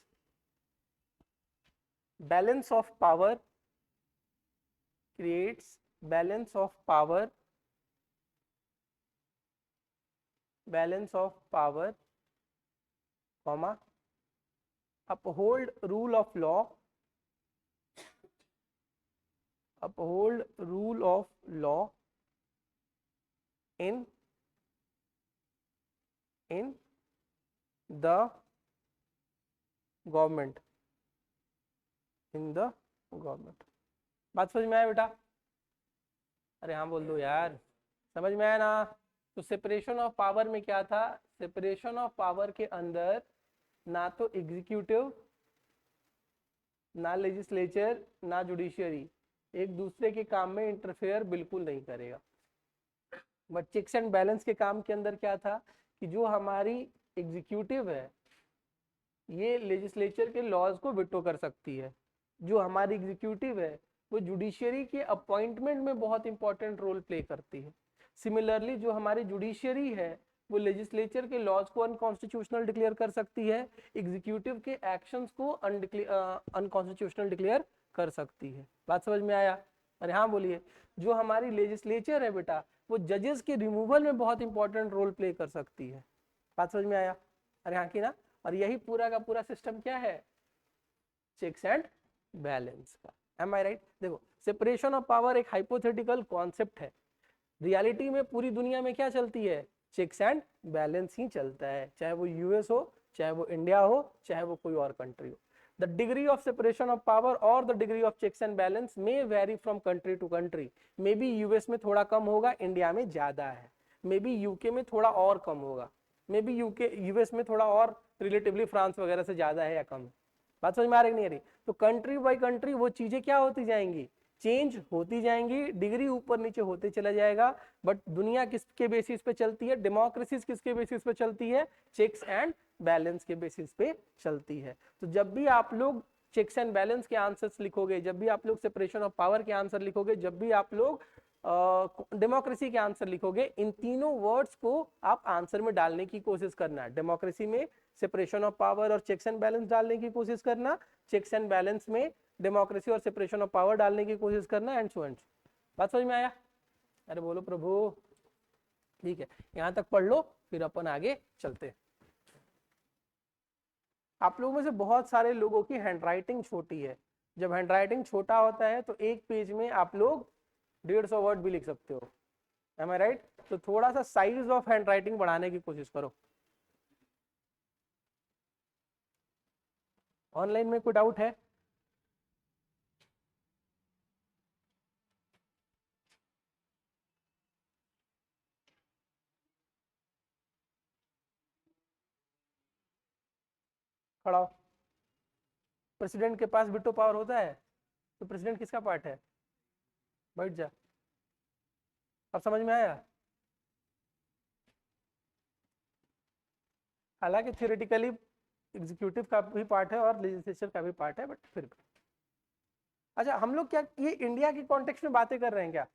balance of power, creates balance of power, balance of power, comma, uphold rule of law, uphold rule of law in the government, in the government. बात समझ में आया बेटा? अरे हाँ बोल दो यार, समझ में आया ना? तो सेपरेशन ऑफ पावर में क्या था? सेपरेशन ऑफ पावर के अंदर ना तो एग्जीक्यूटिव, ना लेजिस्लेचर, ना जुडिशियरी एक दूसरे के काम में इंटरफेयर बिल्कुल नहीं करेगा। बट चेक्स एंड बैलेंस के काम के अंदर क्या था कि जो हमारी एग्जीक्यूटिव है ये लेजिस्लेचर के लॉज को विटो कर सकती है, जो हमारी एग्जीक्यूटिव है वो जुडिशियरी के अपॉइंटमेंट में बहुत इंपॉर्टेंट रोल प्ले करती है। सिमिलरली जो हमारी जुडिशियरी है वो लेजिस्लेचर के लॉज को अनकॉन्स्टिट्यूशनल डिक्लेयर कर सकती है, एग्जीक्यूटिव के एक्शंस को अनकॉन्स्टिट्यूशनल डिक्लेयर कर सकती है। बात समझ में आया? अरे हाँ बोलिए। जो हमारी लेजिस्लेचर है बेटा वो जजेस के रिमूवल में बहुत इंपॉर्टेंट रोल प्ले कर सकती है। बात समझ में आया? अरे हाँ की ना? और यही पूरा का पूरा सिस्टम क्या है? चेक्स एंड बैलेंस का। M I right? देखो सेपरेशन ऑफ पावर एक हाइपोथेटिकल कॉन्सेप्ट है, रियलिटी में पूरी दुनिया में क्या चलती है? चेक्स एंड बैलेंस ही चलता है, चाहे वो यूएस हो, चाहे वो इंडिया हो, चाहे वो कोई और कंट्री हो। The degree of separation of power और the degree of checks and balance may vary from country to country. May be US में थोड़ा कम होगा, इंडिया में ज्यादा है। मे बी यूके में थोड़ा और कम होगा, मे बी यूएस में थोड़ा और रिलेटिवली फ्रांस वगैरह से ज्यादा है या कम है। बात समझ में आ रही नहीं आ रही? तो कंट्री बाई कंट्री वो चीजें क्या होती जाएंगी? चेंज होती जाएंगी, डिग्री ऊपर नीचे होते चला जाएगा। बट दुनिया किसके बेसिस पे चलती है? डेमोक्रेसीज किसके बेसिस पे चलती है? चेक्स एंड बैलेंस के बेसिस पे चलती है। तो जब भी आप लोग चेक्स एंड बैलेंस के आंसर्स लिखोगे, जब भी आप लोग सेपरेशन ऑफ पावर के आंसर लिखोगे, जब भी आप लोग डेमोक्रेसी के आंसर लिखोगे, इन तीनों वर्ड्स को आप आंसर में डालने की कोशिश करना। डेमोक्रेसी में सेपरेशन ऑफ पावर और चेक्स एंड बैलेंस डालने की कोशिश करना, चेक्स एंड बैलेंस में डेमोक्रेसी और सेपरेशन ऑफ पावर डालने की कोशिश करना, एंड सो एंड। बात समझ में आया? अरे बोलो प्रभु। ठीक है, यहां तक पढ़ लो फिर अपन आगे चलते हैं। आप लोगों में से बहुत सारे लोगों की हैंडराइटिंग छोटी है। जब हैंडराइटिंग छोटा होता है तो एक पेज में आप लोग 150 वर्ड भी लिख सकते हो, एम आई राइट? तो थोड़ा सा साइज ऑफ हैंडराइटिंग बढ़ाने की कोशिश करो। ऑनलाइन में कोई डाउट है? खड़ा हो। प्रेसिडेंट के पास विटो पावर होता है, तो प्रेसिडेंट किसका पार्ट है? बैठ जा। अब समझ में आया? हालांकि थियोरेटिकली एग्जीक्यूटिव का भी पार्ट है और लेजिस्लेचर का भी पार्ट है, बट फिर भी। अच्छा, हम लोग क्या ये इंडिया के कॉन्टेक्स्ट में बातें कर रहे हैं क्या?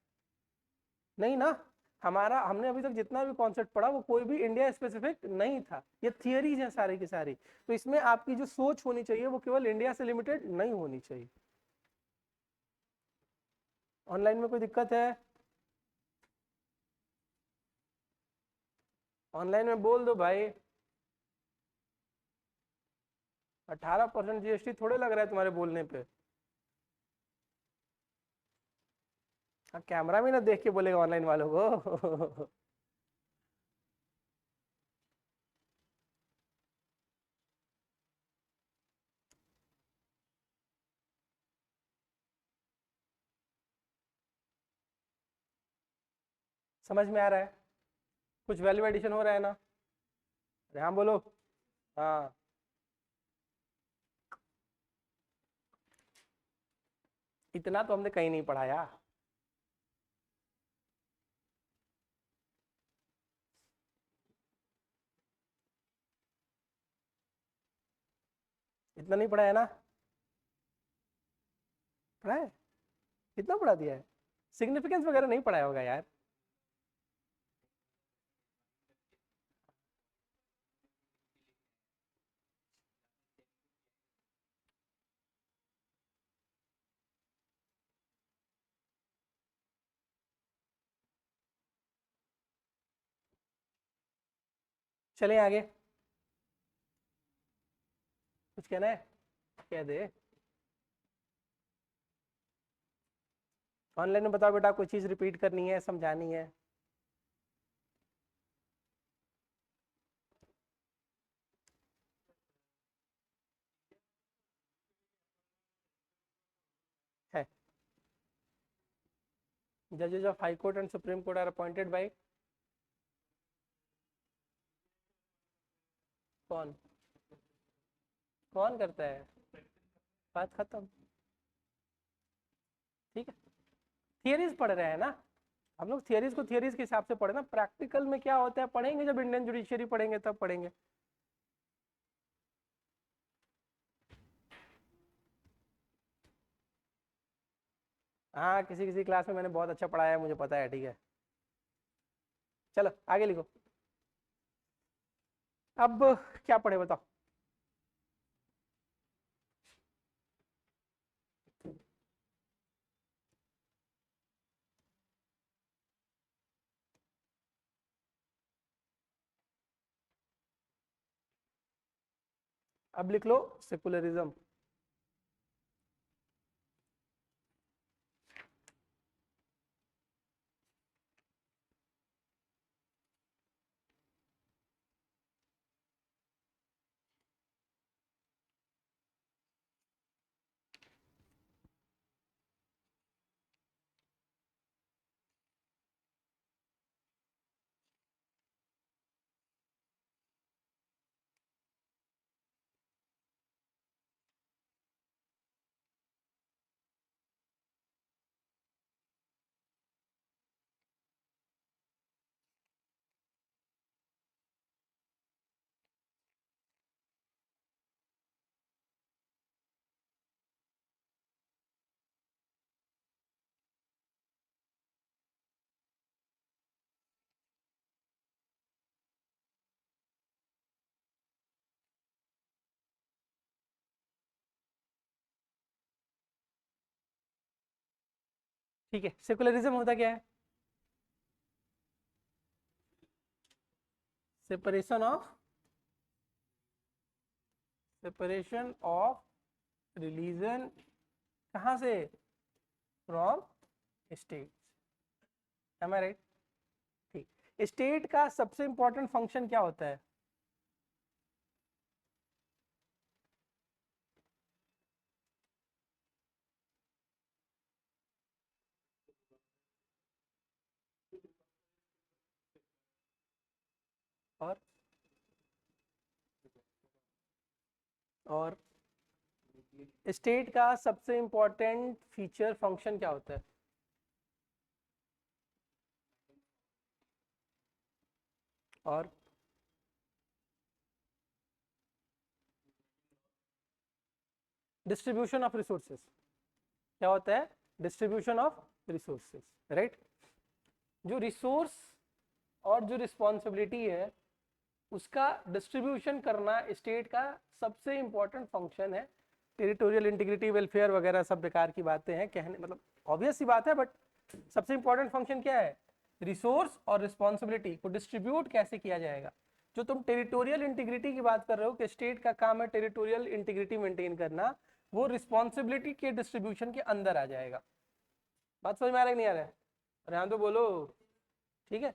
नहीं ना। हमारा हमने अभी तक जितना भी कॉन्सेप्ट पढ़ा वो कोई भी इंडिया स्पेसिफिक नहीं था, ये थियरीज हैं सारी की सारी। तो इसमें आपकी जो सोच होनी चाहिए वो केवल इंडिया से लिमिटेड नहीं होनी चाहिए। ऑनलाइन में कोई दिक्कत है? ऑनलाइन में बोल दो भाई। 18% जीएसटी थोड़े लग रहा है तुम्हारे बोलने पे। हाँ, कैमरा भी ना देख के बोलेगा ऑनलाइन वालों को। समझ में आ रहा है? कुछ वैल्यू एडिशन हो रहा है ना? अरे हाँ बोलो। हाँ, इतना तो हमने कहीं नहीं पढ़ाया। इतना नहीं पढ़ाया ना? पढ़ा है? कितना पढ़ा दिया है? सिग्निफिकेंस वगैरह नहीं पढ़ाया होगा यार। चले आगे। कुछ कहना है? कह दे। ऑनलाइन में बताओ बेटा, कोई चीज रिपीट करनी है, समझानी है? है। जजेस of high court and supreme court are appointed by? कौन? कौन करता है? बात खत्म। ठीक है। थियरीज पढ़ रहे हैं ना हम लोग? थियरीज को थियरीज के हिसाब से पढ़े ना, प्रैक्टिकल में क्या होता है पढ़ेंगे जब इंडियन जुडिशियरी पढ़ेंगे तब पढ़ेंगे। हाँ, किसी किसी क्लास में मैंने बहुत अच्छा पढ़ाया है, मुझे पता है, ठीक है। चलो आगे लिखो। अब क्या पढ़े बताओ? अब लिख लो सेकुलरिज्म। ठीक है, सेकुलरिज्म होता क्या है? Separation of separation of religion कहाँ से? From state. Am I right? ठीक। स्टेट का सबसे इंपॉर्टेंट फंक्शन क्या होता है? और और स्टेट का सबसे इंपॉर्टेंट फीचर फंक्शन क्या होता है? और डिस्ट्रीब्यूशन ऑफ रिसोर्सेस। क्या होता है? Distribution of resources, right. जो रिसोर्स और जो रिस्पॉन्सिबिलिटी है उसका डिस्ट्रीब्यूशन करना स्टेट का सबसे इंपॉर्टेंट फंक्शन है। टेरिटोरियल इंटीग्रिटी, वेलफेयर वगैरह सब बेकार की बातें हैं कहने, मतलब ऑब्वियस सी बात है, बट सबसे इंपॉर्टेंट फंक्शन क्या है? रिसोर्स और रिस्पॉन्सिबिलिटी को डिस्ट्रीब्यूट कैसे किया जाएगा। जो तुम टेरिटोरियल इंटीग्रिटी की बात कर रहे हो कि स्टेट का काम है टेरिटोरियल इंटीग्रिटी मेंटेन करना, वो रिस्पॉन्सिबिलिटी के डिस्ट्रीब्यूशन के अंदर आ जाएगा। बात समझ में आ रहा है नहीं आ रहा है? अरे हाँ तो बोलो। ठीक है,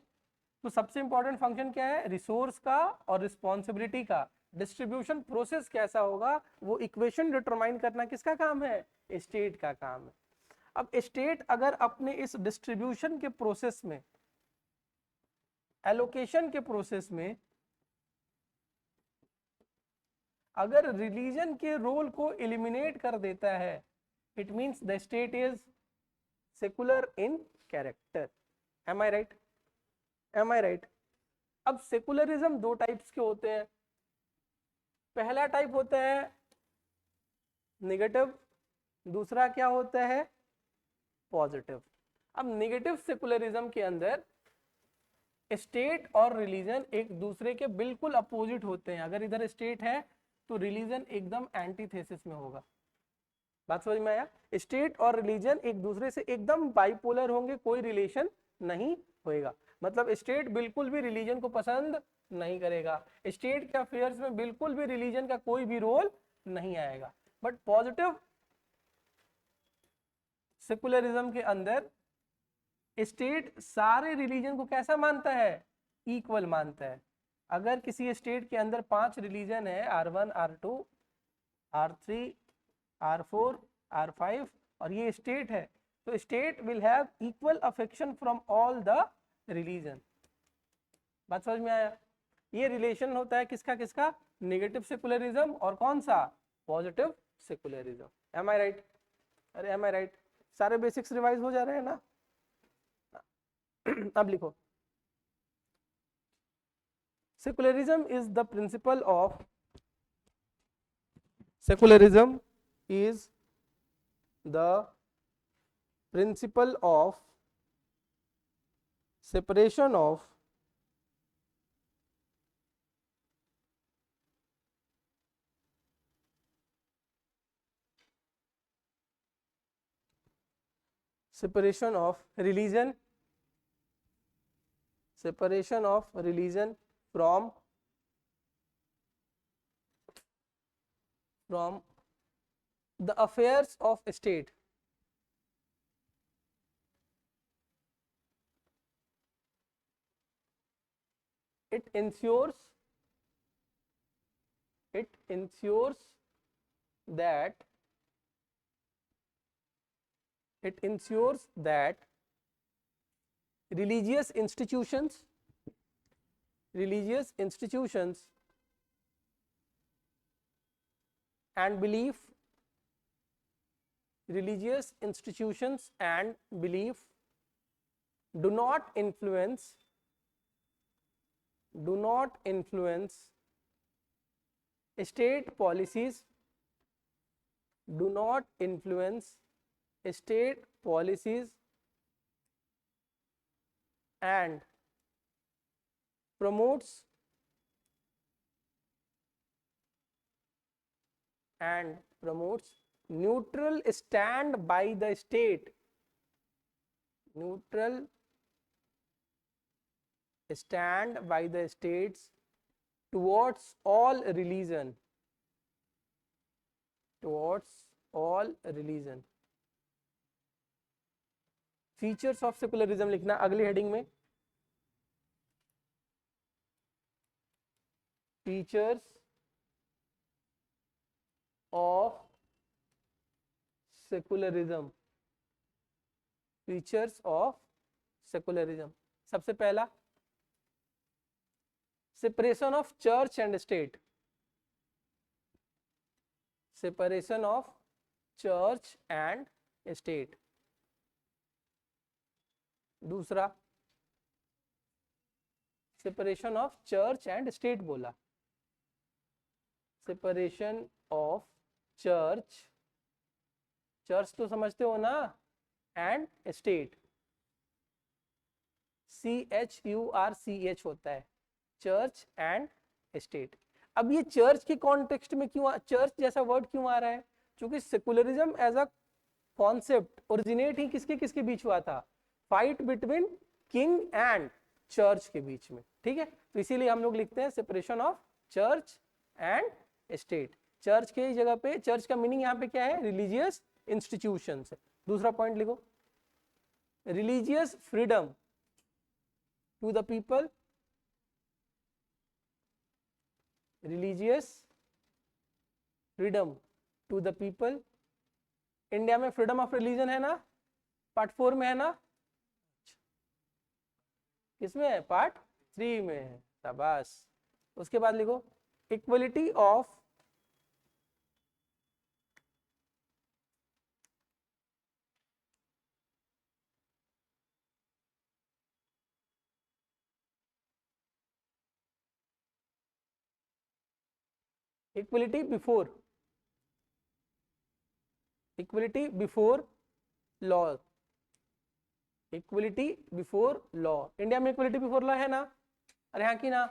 तो सबसे इंपॉर्टेंट फंक्शन क्या है? रिसोर्स का और रिस्पॉन्सिबिलिटी का डिस्ट्रीब्यूशन प्रोसेस कैसा होगा, वो इक्वेशन डिटरमाइन करना किसका काम है? स्टेट का काम है। अब स्टेट अगर अपने इस डिस्ट्रीब्यूशन के प्रोसेस में, एलोकेशन के प्रोसेस में अगर रिलीजन के रोल को एलिमिनेट कर देता है, it means the state is secular in character. Am I right? Am I right? अब सेकुलरिज्म दो टाइप्स के होते हैं। पहला टाइप होता है नेगेटिव, दूसरा क्या होता है? पॉजिटिव। अब नेगेटिव सेकुलरिज्म के अंदर स्टेट और रिलीजन एक दूसरे के बिल्कुल अपोजिट होते हैं। अगर इधर स्टेट है तो रिलीजन एकदम एंटीथेसिस में होगा। बात समझ में आया? स्टेट और रिलीजन एक दूसरे से एकदम बाइपोलर होंगे, कोई रिलेशन नहीं होएगा। मतलब स्टेट बिल्कुल भी रिलीजन को पसंद नहीं करेगा, स्टेट के अफेयर्स में बिल्कुल भी रिलीजन का कोई भी रोल नहीं आएगा। बट पॉजिटिव सेकुलरिज्म के अंदर स्टेट सारे रिलीजन को कैसा मानता है? इक्वल मानता है। अगर किसी स्टेट के अंदर 5 रिलीजन है, R1, R2, R3, R4, R5, और ये स्टेट है, तो state will have equal affection from all the religion. बात समझ में आया? ये रिलेशन होता है किसका किसका? नेगेटिव सेकुलरिज्म और कौन सा? Positive secularism. M I right? अरे एम आई राइट? सारे बेसिक्स रिवाइज हो जा रहे हैं ना? अब लिखो, secularism is the principle of secularism is the principle of separation of separation of religion, separation of religion from the affairs of state. It ensures that religious institutions and belief religious institutions and belief do not influence state policies, do not influence state policies and promotes neutral stand by the state, neutral stand by the states towards all religion, towards all religion. Features of secularism लिखना अगली heading में, features of secularism, features of secularism. सबसे पहला separation of church and state, separation of church and state. दूसरा separation of church and state बोला, separation of church, church तो समझते हो ना, एंड स्टेट, CHURCH होता है, चर्च एंड स्टेट। अब ये चर्च के कॉन्टेक्स्ट में क्यों, चर्च जैसा वर्ड क्यों आ रहा है? क्योंकि secularism as a concept originate ही किसके किसके बीच हुआ था? Fight between king and church के बीच में, ठीक है। तो इसीलिए हम लोग लिखते हैं separation of church and state. Church के जगह पे, चर्च का मीनिंग यहाँ पे क्या है? Religious institutions. दूसरा पॉइंट लिखो, religious freedom to the people, religious freedom to the people. India में फ्रीडम ऑफ रिलीजन है ना, पार्ट 4 में है ना, किसमें है? पार्ट 3 में है, शाबाश। उसके बाद लिखो equality of equality before, equality before law, equality before law. India में इक्वलिटी बिफोर लॉ है ना? अरे हाँ की ना?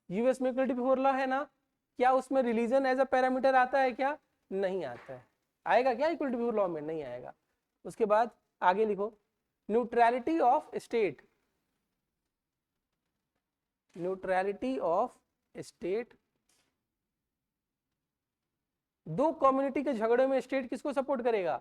यूएस में इक्वलिटी बिफोर लॉ है ना? क्या उसमें रिलीजन एज अ पैरामीटर आता है क्या? नहीं आता है। आएगा क्या इक्वलिटी बिफोर लॉ में? नहीं आएगा। उसके बाद आगे लिखो neutrality of state, neutrality of state. दो कम्युनिटी के झगड़े में स्टेट किसको सपोर्ट करेगा?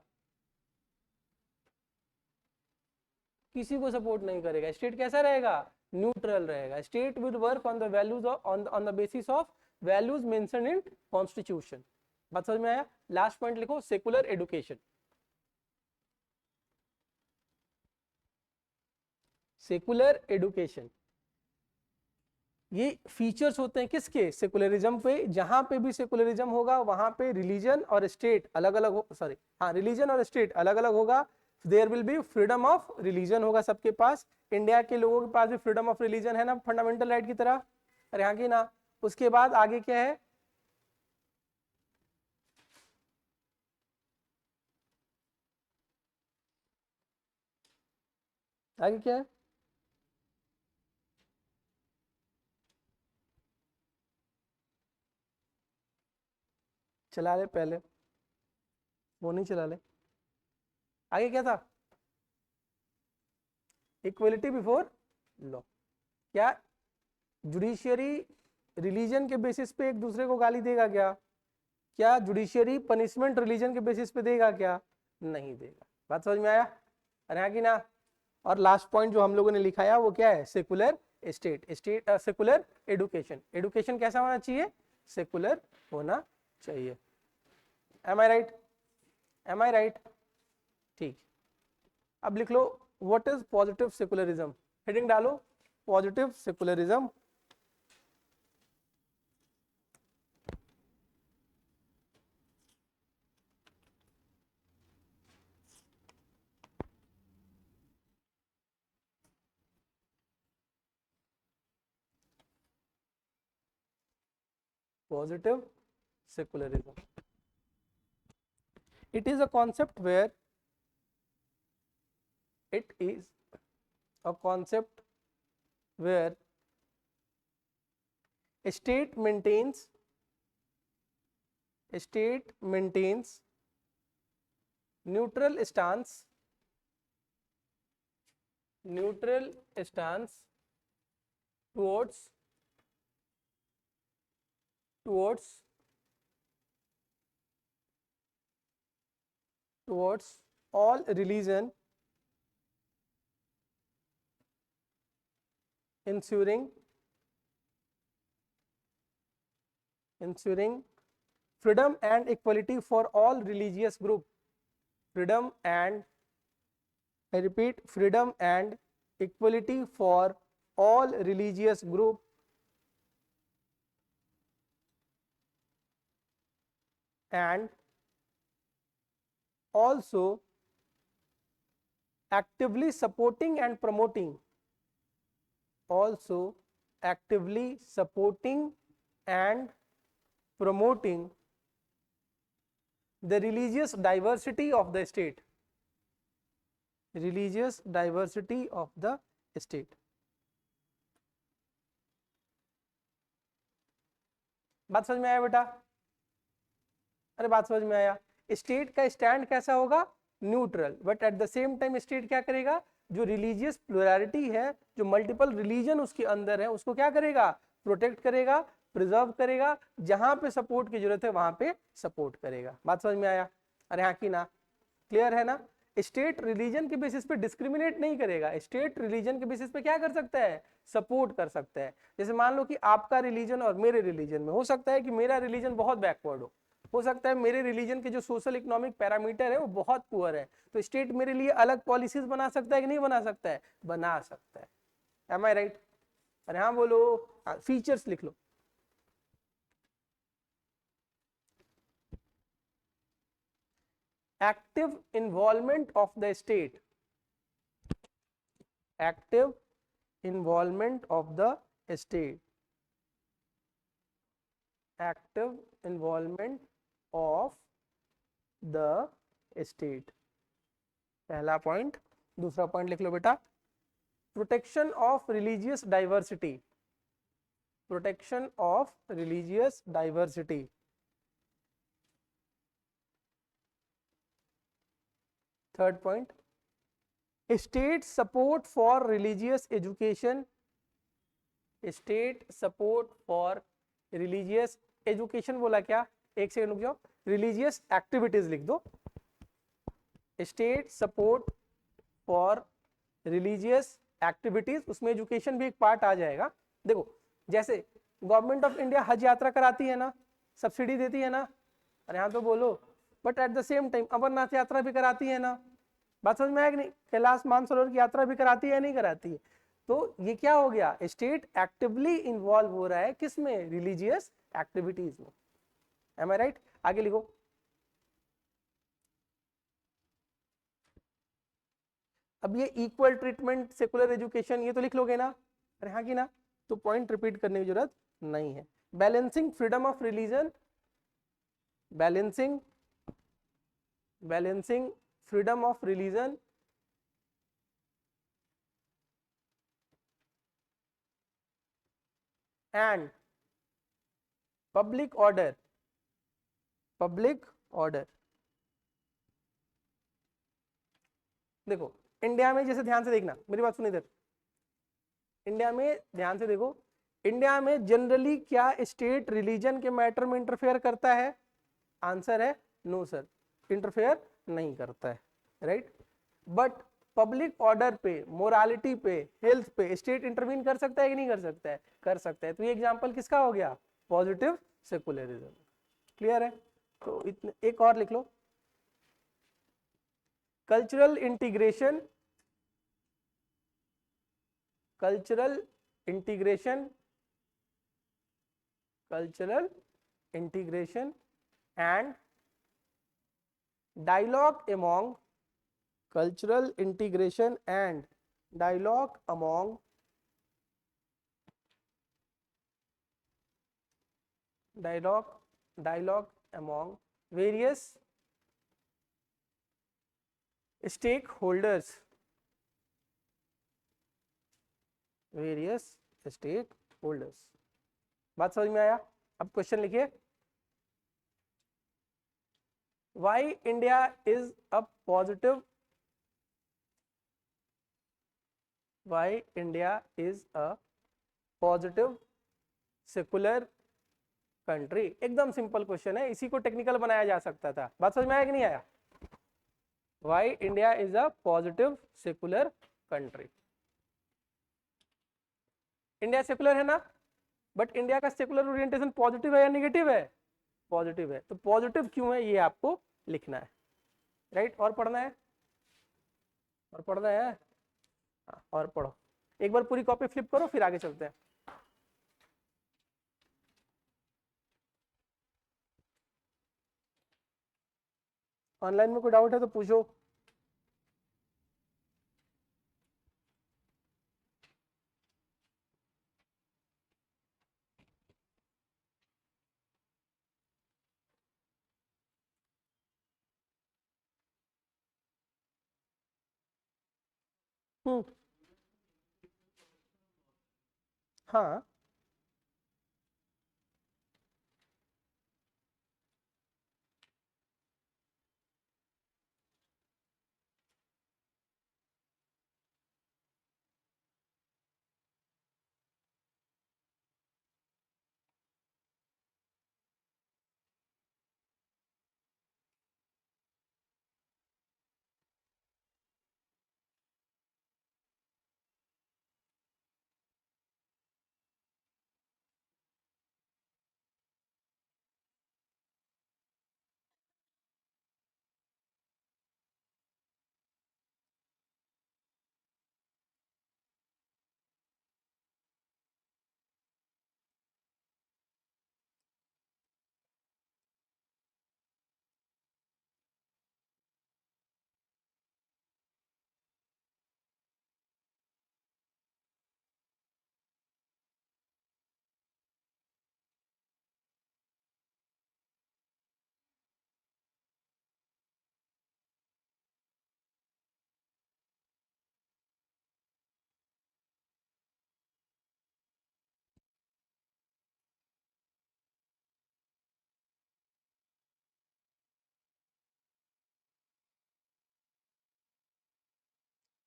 किसी को सपोर्ट नहीं करेगा। स्टेट कैसा रहेगा? न्यूट्रल रहेगा। State will work on the values on the basis of values mentioned in constitution. बात समझ में आया? लास्ट पॉइंट लिखो सेकुलर एडुकेशन, सेकुलर एडुकेशन। ये फीचर्स होते हैं किसके? सेकुलरिज्म पे। जहां पे भी सेकुलरिज्म होगा वहां पे रिलीजन और स्टेट अलग अलग हो, सॉरी हाँ, रिलीजन और स्टेट अलग अलग होगा। There will be freedom of religion होगा सबके पास। इंडिया के लोगों के पास भी फ्रीडम ऑफ रिलीजन है ना, फंडामेंटल राइट की तरह। अरे यहाँ की ना? उसके बाद आगे क्या है? आगे क्या है? चला ले पहले, वो नहीं चला ले। आगे क्या था? Equality before law. क्या जुडिशियरी रिलीजन के बेसिस पे एक दूसरे को गाली देगा क्या? क्या जुडिशियरी पनिशमेंट रिलीजन के बेसिस पे देगा क्या? नहीं देगा। बात समझ में आया? अरे हाँ की ना? और लास्ट पॉइंट जो हम लोगों ने लिखाया वो क्या है? Secular state, state secular education. Education कैसा होना चाहिए? सेकुलर होना चाहिए। Am I right? Am I right? ठीक। अब लिख लो what is positive secularism. Heading डालो positive secularism. Positive secularism. It is a concept where it is a concept where a state maintains neutral stance towards towards all religion, ensuring freedom and equality for all religious group. Freedom and, I repeat, freedom and equality for all religious group, and also actively supporting and promoting, also actively supporting and promoting the religious diversity of the state, religious diversity of the state. बात समझ में आया बेटा? अरे बात समझ में आया? स्टेट का स्टैंड कैसा होगा? Neutral, but at the same time state क्या करेगा? जो रिलीजियस प्लुरैलिटी है, जो मल्टीपल रिलीजन उसके अंदर है, उसको क्या करेगा? प्रोटेक्ट करेगा, प्रिजर्व करेगा, जहां पे सपोर्ट की जरूरत है वहां पे सपोर्ट करेगा। बात समझ में आया? अरे हाँ की ना? क्लियर है ना? स्टेट रिलीजन के बेसिस पे डिस्क्रिमिनेट नहीं करेगा, स्टेट रिलीजन के बेसिस पे क्या कर सकता है? सपोर्ट कर सकता है। जैसे मान लो कि आपका रिलीजन और मेरे रिलीजन में, हो सकता है कि मेरा रिलीजन बहुत बैकवर्ड हो सकता है मेरे रिलीजन के जो सोशल इकोनॉमिक पैरामीटर है वो बहुत पुअर है, तो स्टेट मेरे लिए अलग पॉलिसीज बना सकता है कि नहीं बना सकता है? बना सकता है। Am I right? अरे हाँ बोलो, फीचर्स लिख लो। Active involvement of the state, active involvement of the state, active involvement of the state, पहला पॉइंट। दूसरा पॉइंट लिख लो बेटा, protection of religious diversity, protection of religious diversity. Third point, state support for religious education, state support for religious education बोला क्या? एक second रुक जाओ, रिलीजियस एक्टिविटीज लिख दो। State support for religious activities, उसमें एजुकेशन भी एक पार्ट आ जाएगा। देखो जैसे गवर्नमेंट ऑफ इंडिया हज यात्रा कराती है ना, सब्सिडी देती है ना, अरे हाँ तो बोलो, but at the same time Amarnath Yatra भी कराती है ना। बात समझ में आया कि नहीं? कैलाश मानसरोवर की यात्रा भी कराती है नहीं कराती है? तो ये क्या हो गया? स्टेट एक्टिवली इन्वॉल्व हो रहा है किसमें? रिलीजियस एक्टिविटीज में। M I right? आगे लिखो, अब ये इक्वल ट्रीटमेंट, सेकुलर एजुकेशन, ये तो लिख लोगे ना? अरे हाँ की ना? तो पॉइंट रिपीट करने की जरूरत नहीं है। Balancing freedom of religion, balancing freedom of religion and public order, public order. देखो इंडिया में, जैसे ध्यान से देखना, मेरी बात सुनो इधर, इंडिया में ध्यान से देखो, इंडिया में जनरली क्या स्टेट रिलीजन के मैटर में इंटरफेयर करता है? आंसर है नो सर, इंटरफेयर नहीं करता है, राइट? बट पब्लिक ऑर्डर पे, मोरालिटी पे, हेल्थ पे स्टेट इंटरवीन कर सकता है कि नहीं कर सकता है? कर सकता है। तो ये एग्जांपल किसका हो गया? Positive secularism. क्लियर है? तो इतने, एक और लिख लो, cultural integration, cultural integration, cultural integration and dialogue among, cultural integration and dialogue among, dialogue among various stakeholders, various stakeholders। बात समझ में आया? अब क्वेश्चन लिखिए, why India is a positive, why India is a positive secular country. एकदम simple question है, इसी को टेक्निकल बनाया जा सकता था। बात समझ में आया कि नहीं आया? Why India is a positive secular country. India secular है ना, बट इंडिया का सेकुलर ओरिएंटेशन पॉजिटिव है या निगेटिव है? पॉजिटिव है। तो पॉजिटिव क्यों है ये आपको लिखना है, राइट। और पढ़ना है, और पढ़ना है। हाँ, और पढ़ो। एक बार पूरी कॉपी फ्लिप करो, फिर आगे चलते हैं। ऑनलाइन में कोई डाउट है तो पूछो। हम्म। हाँ,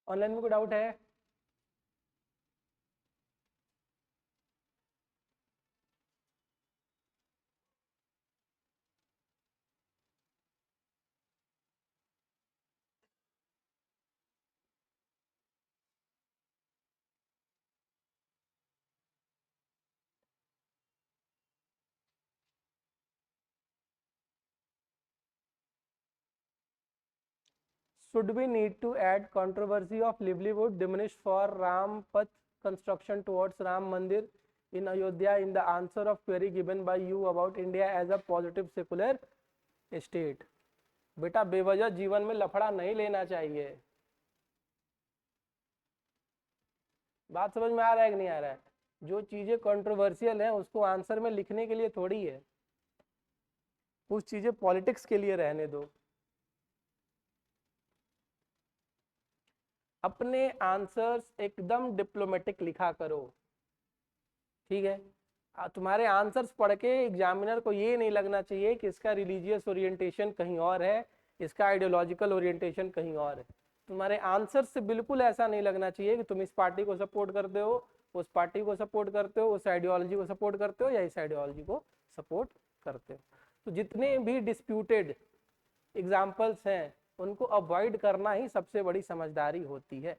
ऑनलाइन में कोई डाउट है? Should we need to add controversy of livelihood diminished for Ram Path construction towards Ram Mandir in Ayodhya in the answer of query given by you about India as a positive secular state? बेटा बेवजह जीवन में लफड़ा नहीं लेना चाहिए। बात समझ में आ रहा है कि नहीं आ रहा है? जो चीजें कंट्रोवर्शियल हैं उसको आंसर में लिखने के लिए थोड़ी है, कुछ चीजें पॉलिटिक्स के लिए रहने दो। अपने आंसर्स एकदम डिप्लोमेटिक लिखा करो, ठीक है। तुम्हारे आंसर्स पढ़ के एग्जामिनर को ये नहीं लगना चाहिए कि इसका रिलीजियस ओरिएंटेशन कहीं और है, इसका आइडियोलॉजिकल ओरिएंटेशन कहीं और है। तुम्हारे आंसर्स से बिल्कुल ऐसा नहीं लगना चाहिए कि तुम इस पार्टी को सपोर्ट करते हो, उस पार्टी को सपोर्ट करते हो, उस आइडियोलॉजी को सपोर्ट करते हो या इस आइडियोलॉजी को सपोर्ट करते हो। तो जितने भी डिस्प्यूटेड एग्जाम्पल्स हैं उनको अवॉइड करना ही सबसे बड़ी समझदारी होती है।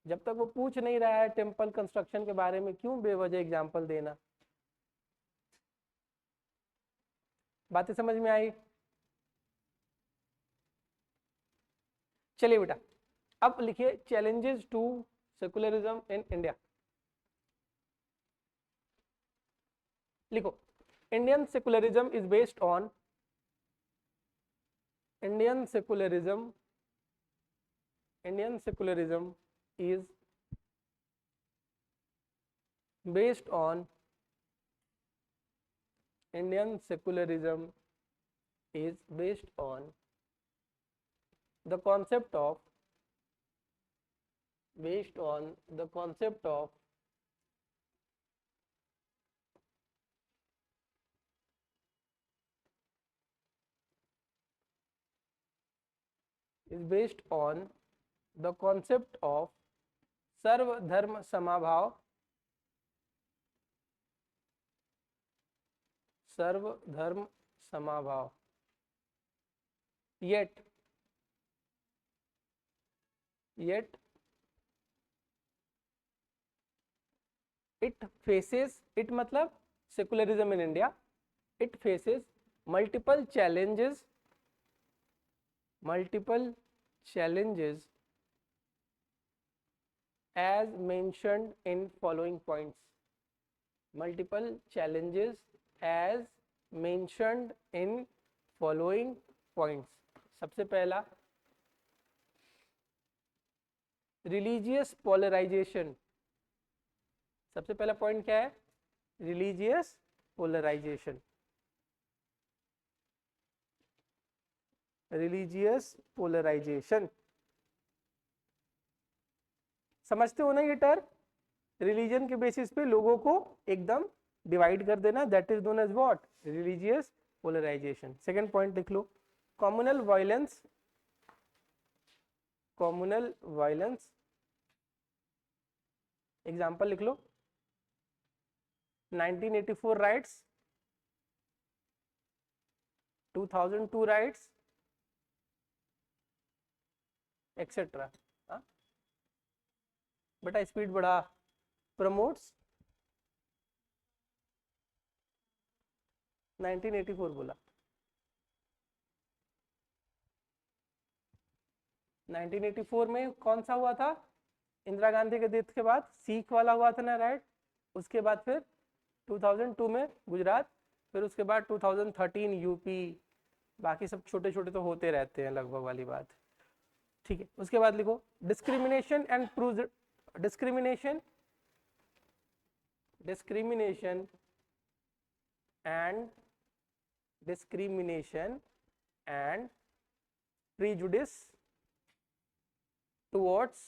जब तक वो पूछ नहीं रहा है टेम्पल कंस्ट्रक्शन के बारे में, क्यों बेवजह एग्जाम्पल देना। बातें समझ में आई? चलिए बेटा, अब लिखिए challenges to secularism in India. लिखो, Indian secularism is based on, Indian secularism, Indian secularism is based on, Indian secularism is based on the concept of, based on the concept of is based on the concept of सर्व धर्म समाभाव, सर्व धर्म समाभाव। yet it faces, it मतलब secularism in India, it faces multiple challenges as mentioned in following points. Multiple challenges as mentioned in following points. सबसे पहला religious polarisation. सबसे पहला point क्या है? Religious polarisation. Religious polarisation समझते हो ना ये टर्म? रिलीजन के बेसिस पे लोगों को एकदम डिवाइड कर देना, that is known as what? Religious polarization. Second point लिख लो, communal violence. Communal violence example लिख लो, 1984 राइट्स, 2002 राइट्स एक्सेट्रा. बेटा स्पीड बढ़ा. प्रमोट्स 1984 बोला. 1984 में कौन सा हुआ था? इंदिरा गांधी के डेथ के बाद सीख वाला हुआ था ना, राइट? उसके बाद फिर 2002 में गुजरात, फिर उसके बाद 2013 यूपी, बाकी सब छोटे छोटे तो होते रहते हैं लगभग वाली बात. ठीक है, उसके बाद लिखो discrimination and discrimination and prejudice towards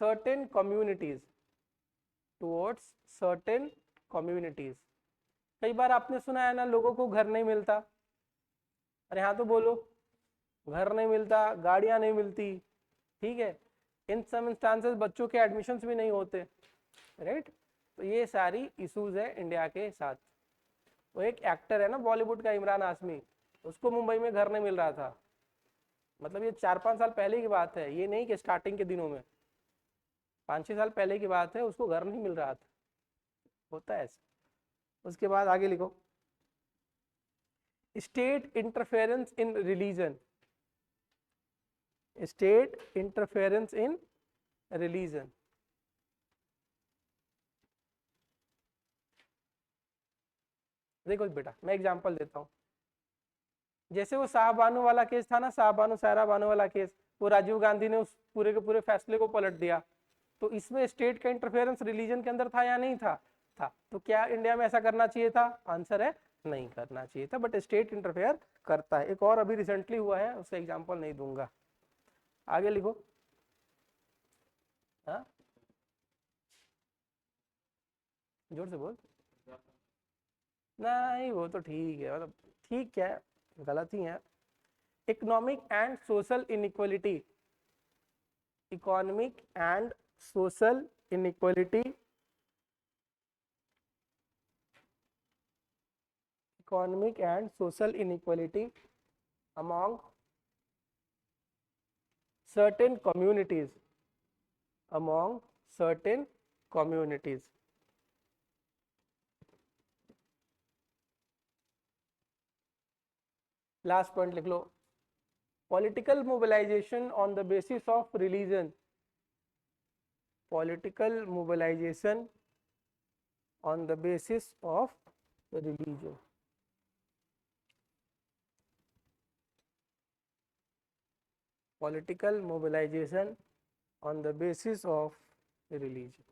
certain communities. कई बार आपने सुना है ना, लोगों को घर नहीं मिलता. अरे हाँ तो बोलो, घर नहीं मिलता, गाड़ियां नहीं मिलती, ठीक है. इन सम इंस्टांसेस बच्चों के एडमिशन्स भी नहीं होते, राइट? तो ये सारी इश्यूज है इंडिया के साथ. वो एक एक्टर है ना बॉलीवुड का, इमरान हाशमी, उसको मुंबई में घर नहीं मिल रहा था. मतलब ये 4-5 साल पहले की बात है, ये नहीं कि स्टार्टिंग के दिनों में. 5-6 साल पहले की बात है, उसको घर नहीं मिल रहा था. होता है ऐसा. उसके बाद आगे लिखो, state interference in religion. State interference in religion. देखो बेटा मैं एग्जांपल देता हूँ. जैसे वो शाहबानो वाला केस था ना, शाहबानो सायरा बानो वाला केस, वो राजीव गांधी ने उस पूरे के पूरे फैसले को पलट दिया. तो इसमें स्टेट का इंटरफेरेंस रिलीजन के अंदर था या नहीं था? था. तो क्या इंडिया में ऐसा करना चाहिए था? आंसर है नहीं करना चाहिए था, बट स्टेट इंटरफेयर करता है. एक और अभी रिसेंटली हुआ है, उसका एग्जांपल नहीं दूंगा. आगे लिखो. हाँ जोर से बोल. नहीं वो तो ठीक है, मतलब ठीक है, गलत ही है. Economic and social inequality. Economic and social inequality. economic and social inequality among certain communities. Among certain communities. Last point लिख लो, political mobilization on the basis of religion. Political mobilization on the basis of religion. Political mobilization on the basis of religion.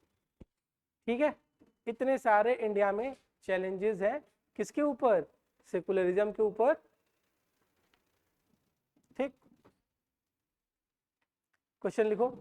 ठीक है, इतने सारे India में challenges हैं. किसके ऊपर? Secularism के ऊपर. ठीक, क्वेश्चन लिखो.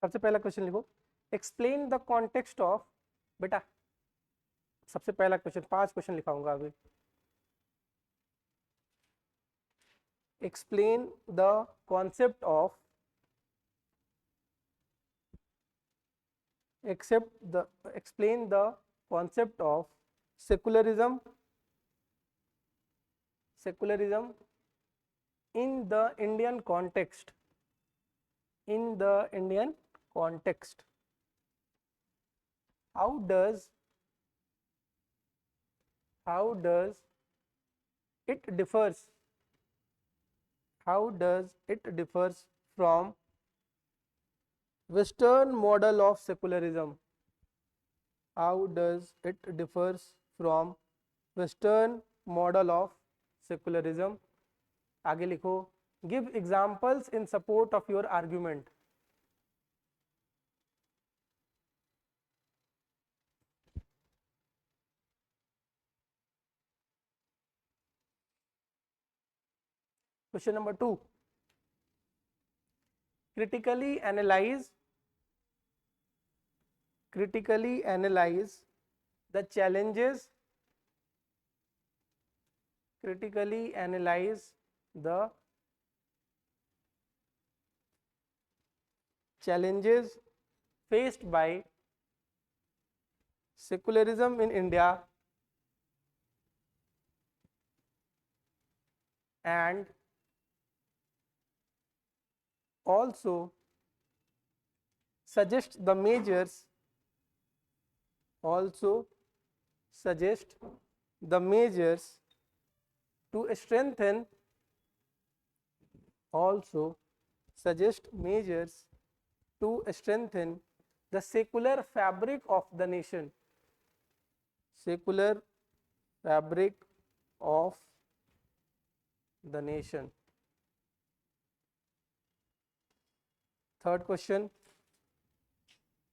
सबसे पहला क्वेश्चन लिखो, एक्सप्लेन द कॉन्टेक्स्ट ऑफ, बेटा सबसे पहला क्वेश्चन, 5 क्वेश्चन लिखाऊंगा अभी। Explain the concept of, explain the concept of secularism in the Indian context, how does it differs from Western model of secularism, how does it differs from Western model of secularism। आगे लिखो, give examples in support of your argument। Question number 2, critically analyze the challenges, faced by secularism in India and also suggest the measures to strengthen the secular fabric of the nation, Third question,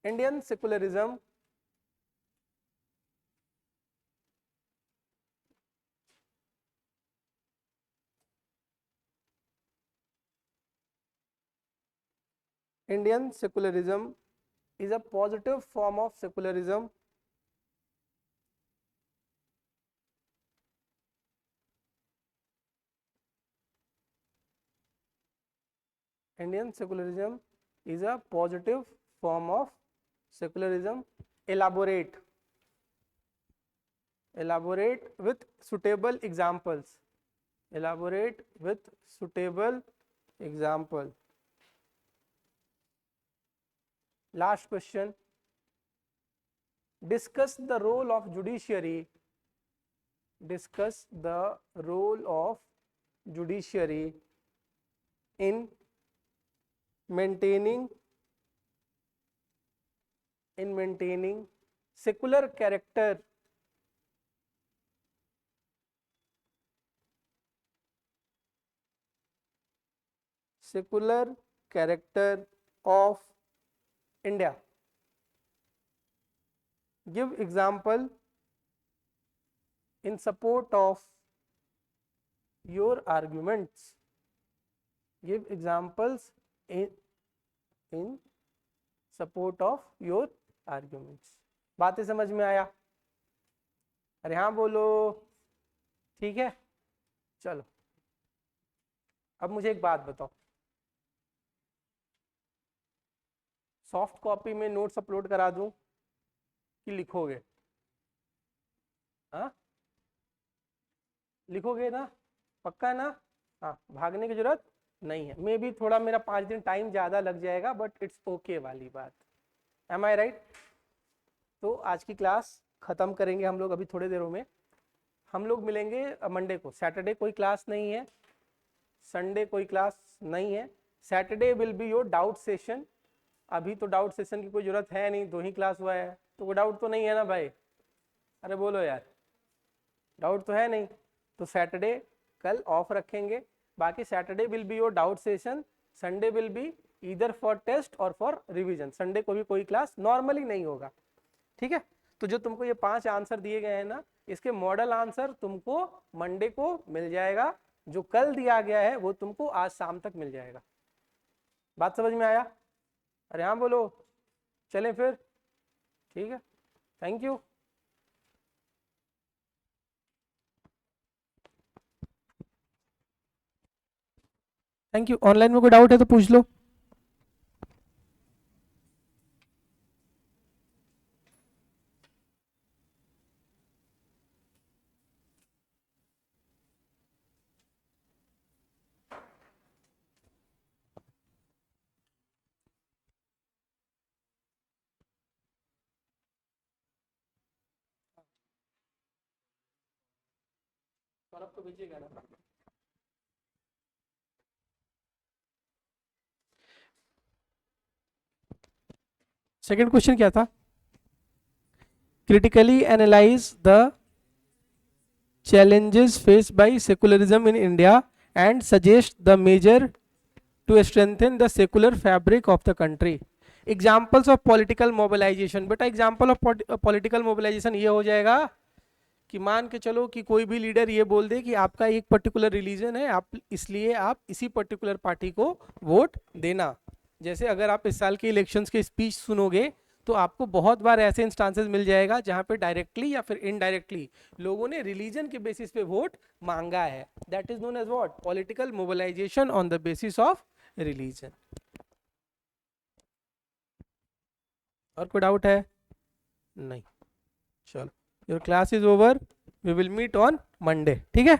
Indian secularism is a positive form of secularism Elaborate with suitable examples, Last question, discuss the role of judiciary in maintaining secular character of India। Give example in support of your arguments, बातें समझ में आया? अरे हाँ बोलो, ठीक है। चलो अब मुझे एक बात बताओ, सॉफ्ट कॉपी में नोट्स अपलोड करा दूं कि लिखोगे? हाँ लिखोगे ना, पक्का ना? हाँ, भागने की जरूरत नहीं है। मे भी थोड़ा मेरा 5 दिन टाइम ज़्यादा लग जाएगा, बट इट्स ओके वाली बात। M I right? तो आज की क्लास ख़त्म करेंगे हम लोग अभी थोड़ी देरों में। हम लोग मिलेंगे मंडे को। सैटरडे कोई क्लास नहीं है, संडे कोई क्लास नहीं है। Saturday will be your doubt session. अभी तो डाउट सेशन की कोई ज़रूरत है नहीं, 2 ही क्लास हुआ है, तो वो डाउट तो नहीं है ना भाई? अरे बोलो यार, डाउट तो है नहीं। तो सैटरडे कल ऑफ रखेंगे। बाकी Saturday will be your doubt session, Sunday will be either for test और फॉर रिवीजन। संडे को भी कोई क्लास नॉर्मली नहीं होगा, ठीक है? तो जो तुमको ये 5 आंसर दिए गए हैं ना, इसके मॉडल आंसर तुमको मंडे को मिल जाएगा। जो कल दिया गया है वो तुमको आज शाम तक मिल जाएगा। बात समझ में आया? अरे हाँ बोलो, चलें फिर, ठीक है, thank you. Thank you. Online में कोई डाउट है तो पूछ लो। सौरभ को भेजिएगा ना। सेकंड क्वेश्चन क्या था? Critically analyse the challenges faced by secularism in India and suggest the measure to strengthen the secular fabric of the country. Examples of political mobilization, बेटा example of political mobilization ये हो जाएगा कि मान के चलो कि कोई भी लीडर ये बोल दे कि आपका एक पर्टिकुलर रिलीजन है, आप इसलिए आप इसी पर्टिकुलर पार्टी को वोट देना। जैसे अगर आप इस साल के इलेक्शंस के स्पीच सुनोगे तो आपको बहुत बार ऐसे इंस्टांसेस मिल जाएगा जहां पे डायरेक्टली या फिर इनडायरेक्टली लोगों ने रिलीजन के बेसिस पे वोट मांगा है। That is known as what? Political mobilization on the basis of religion. और कोई डाउट है? नहीं, चलो, your class is over, we will meet on Monday, ठीक है।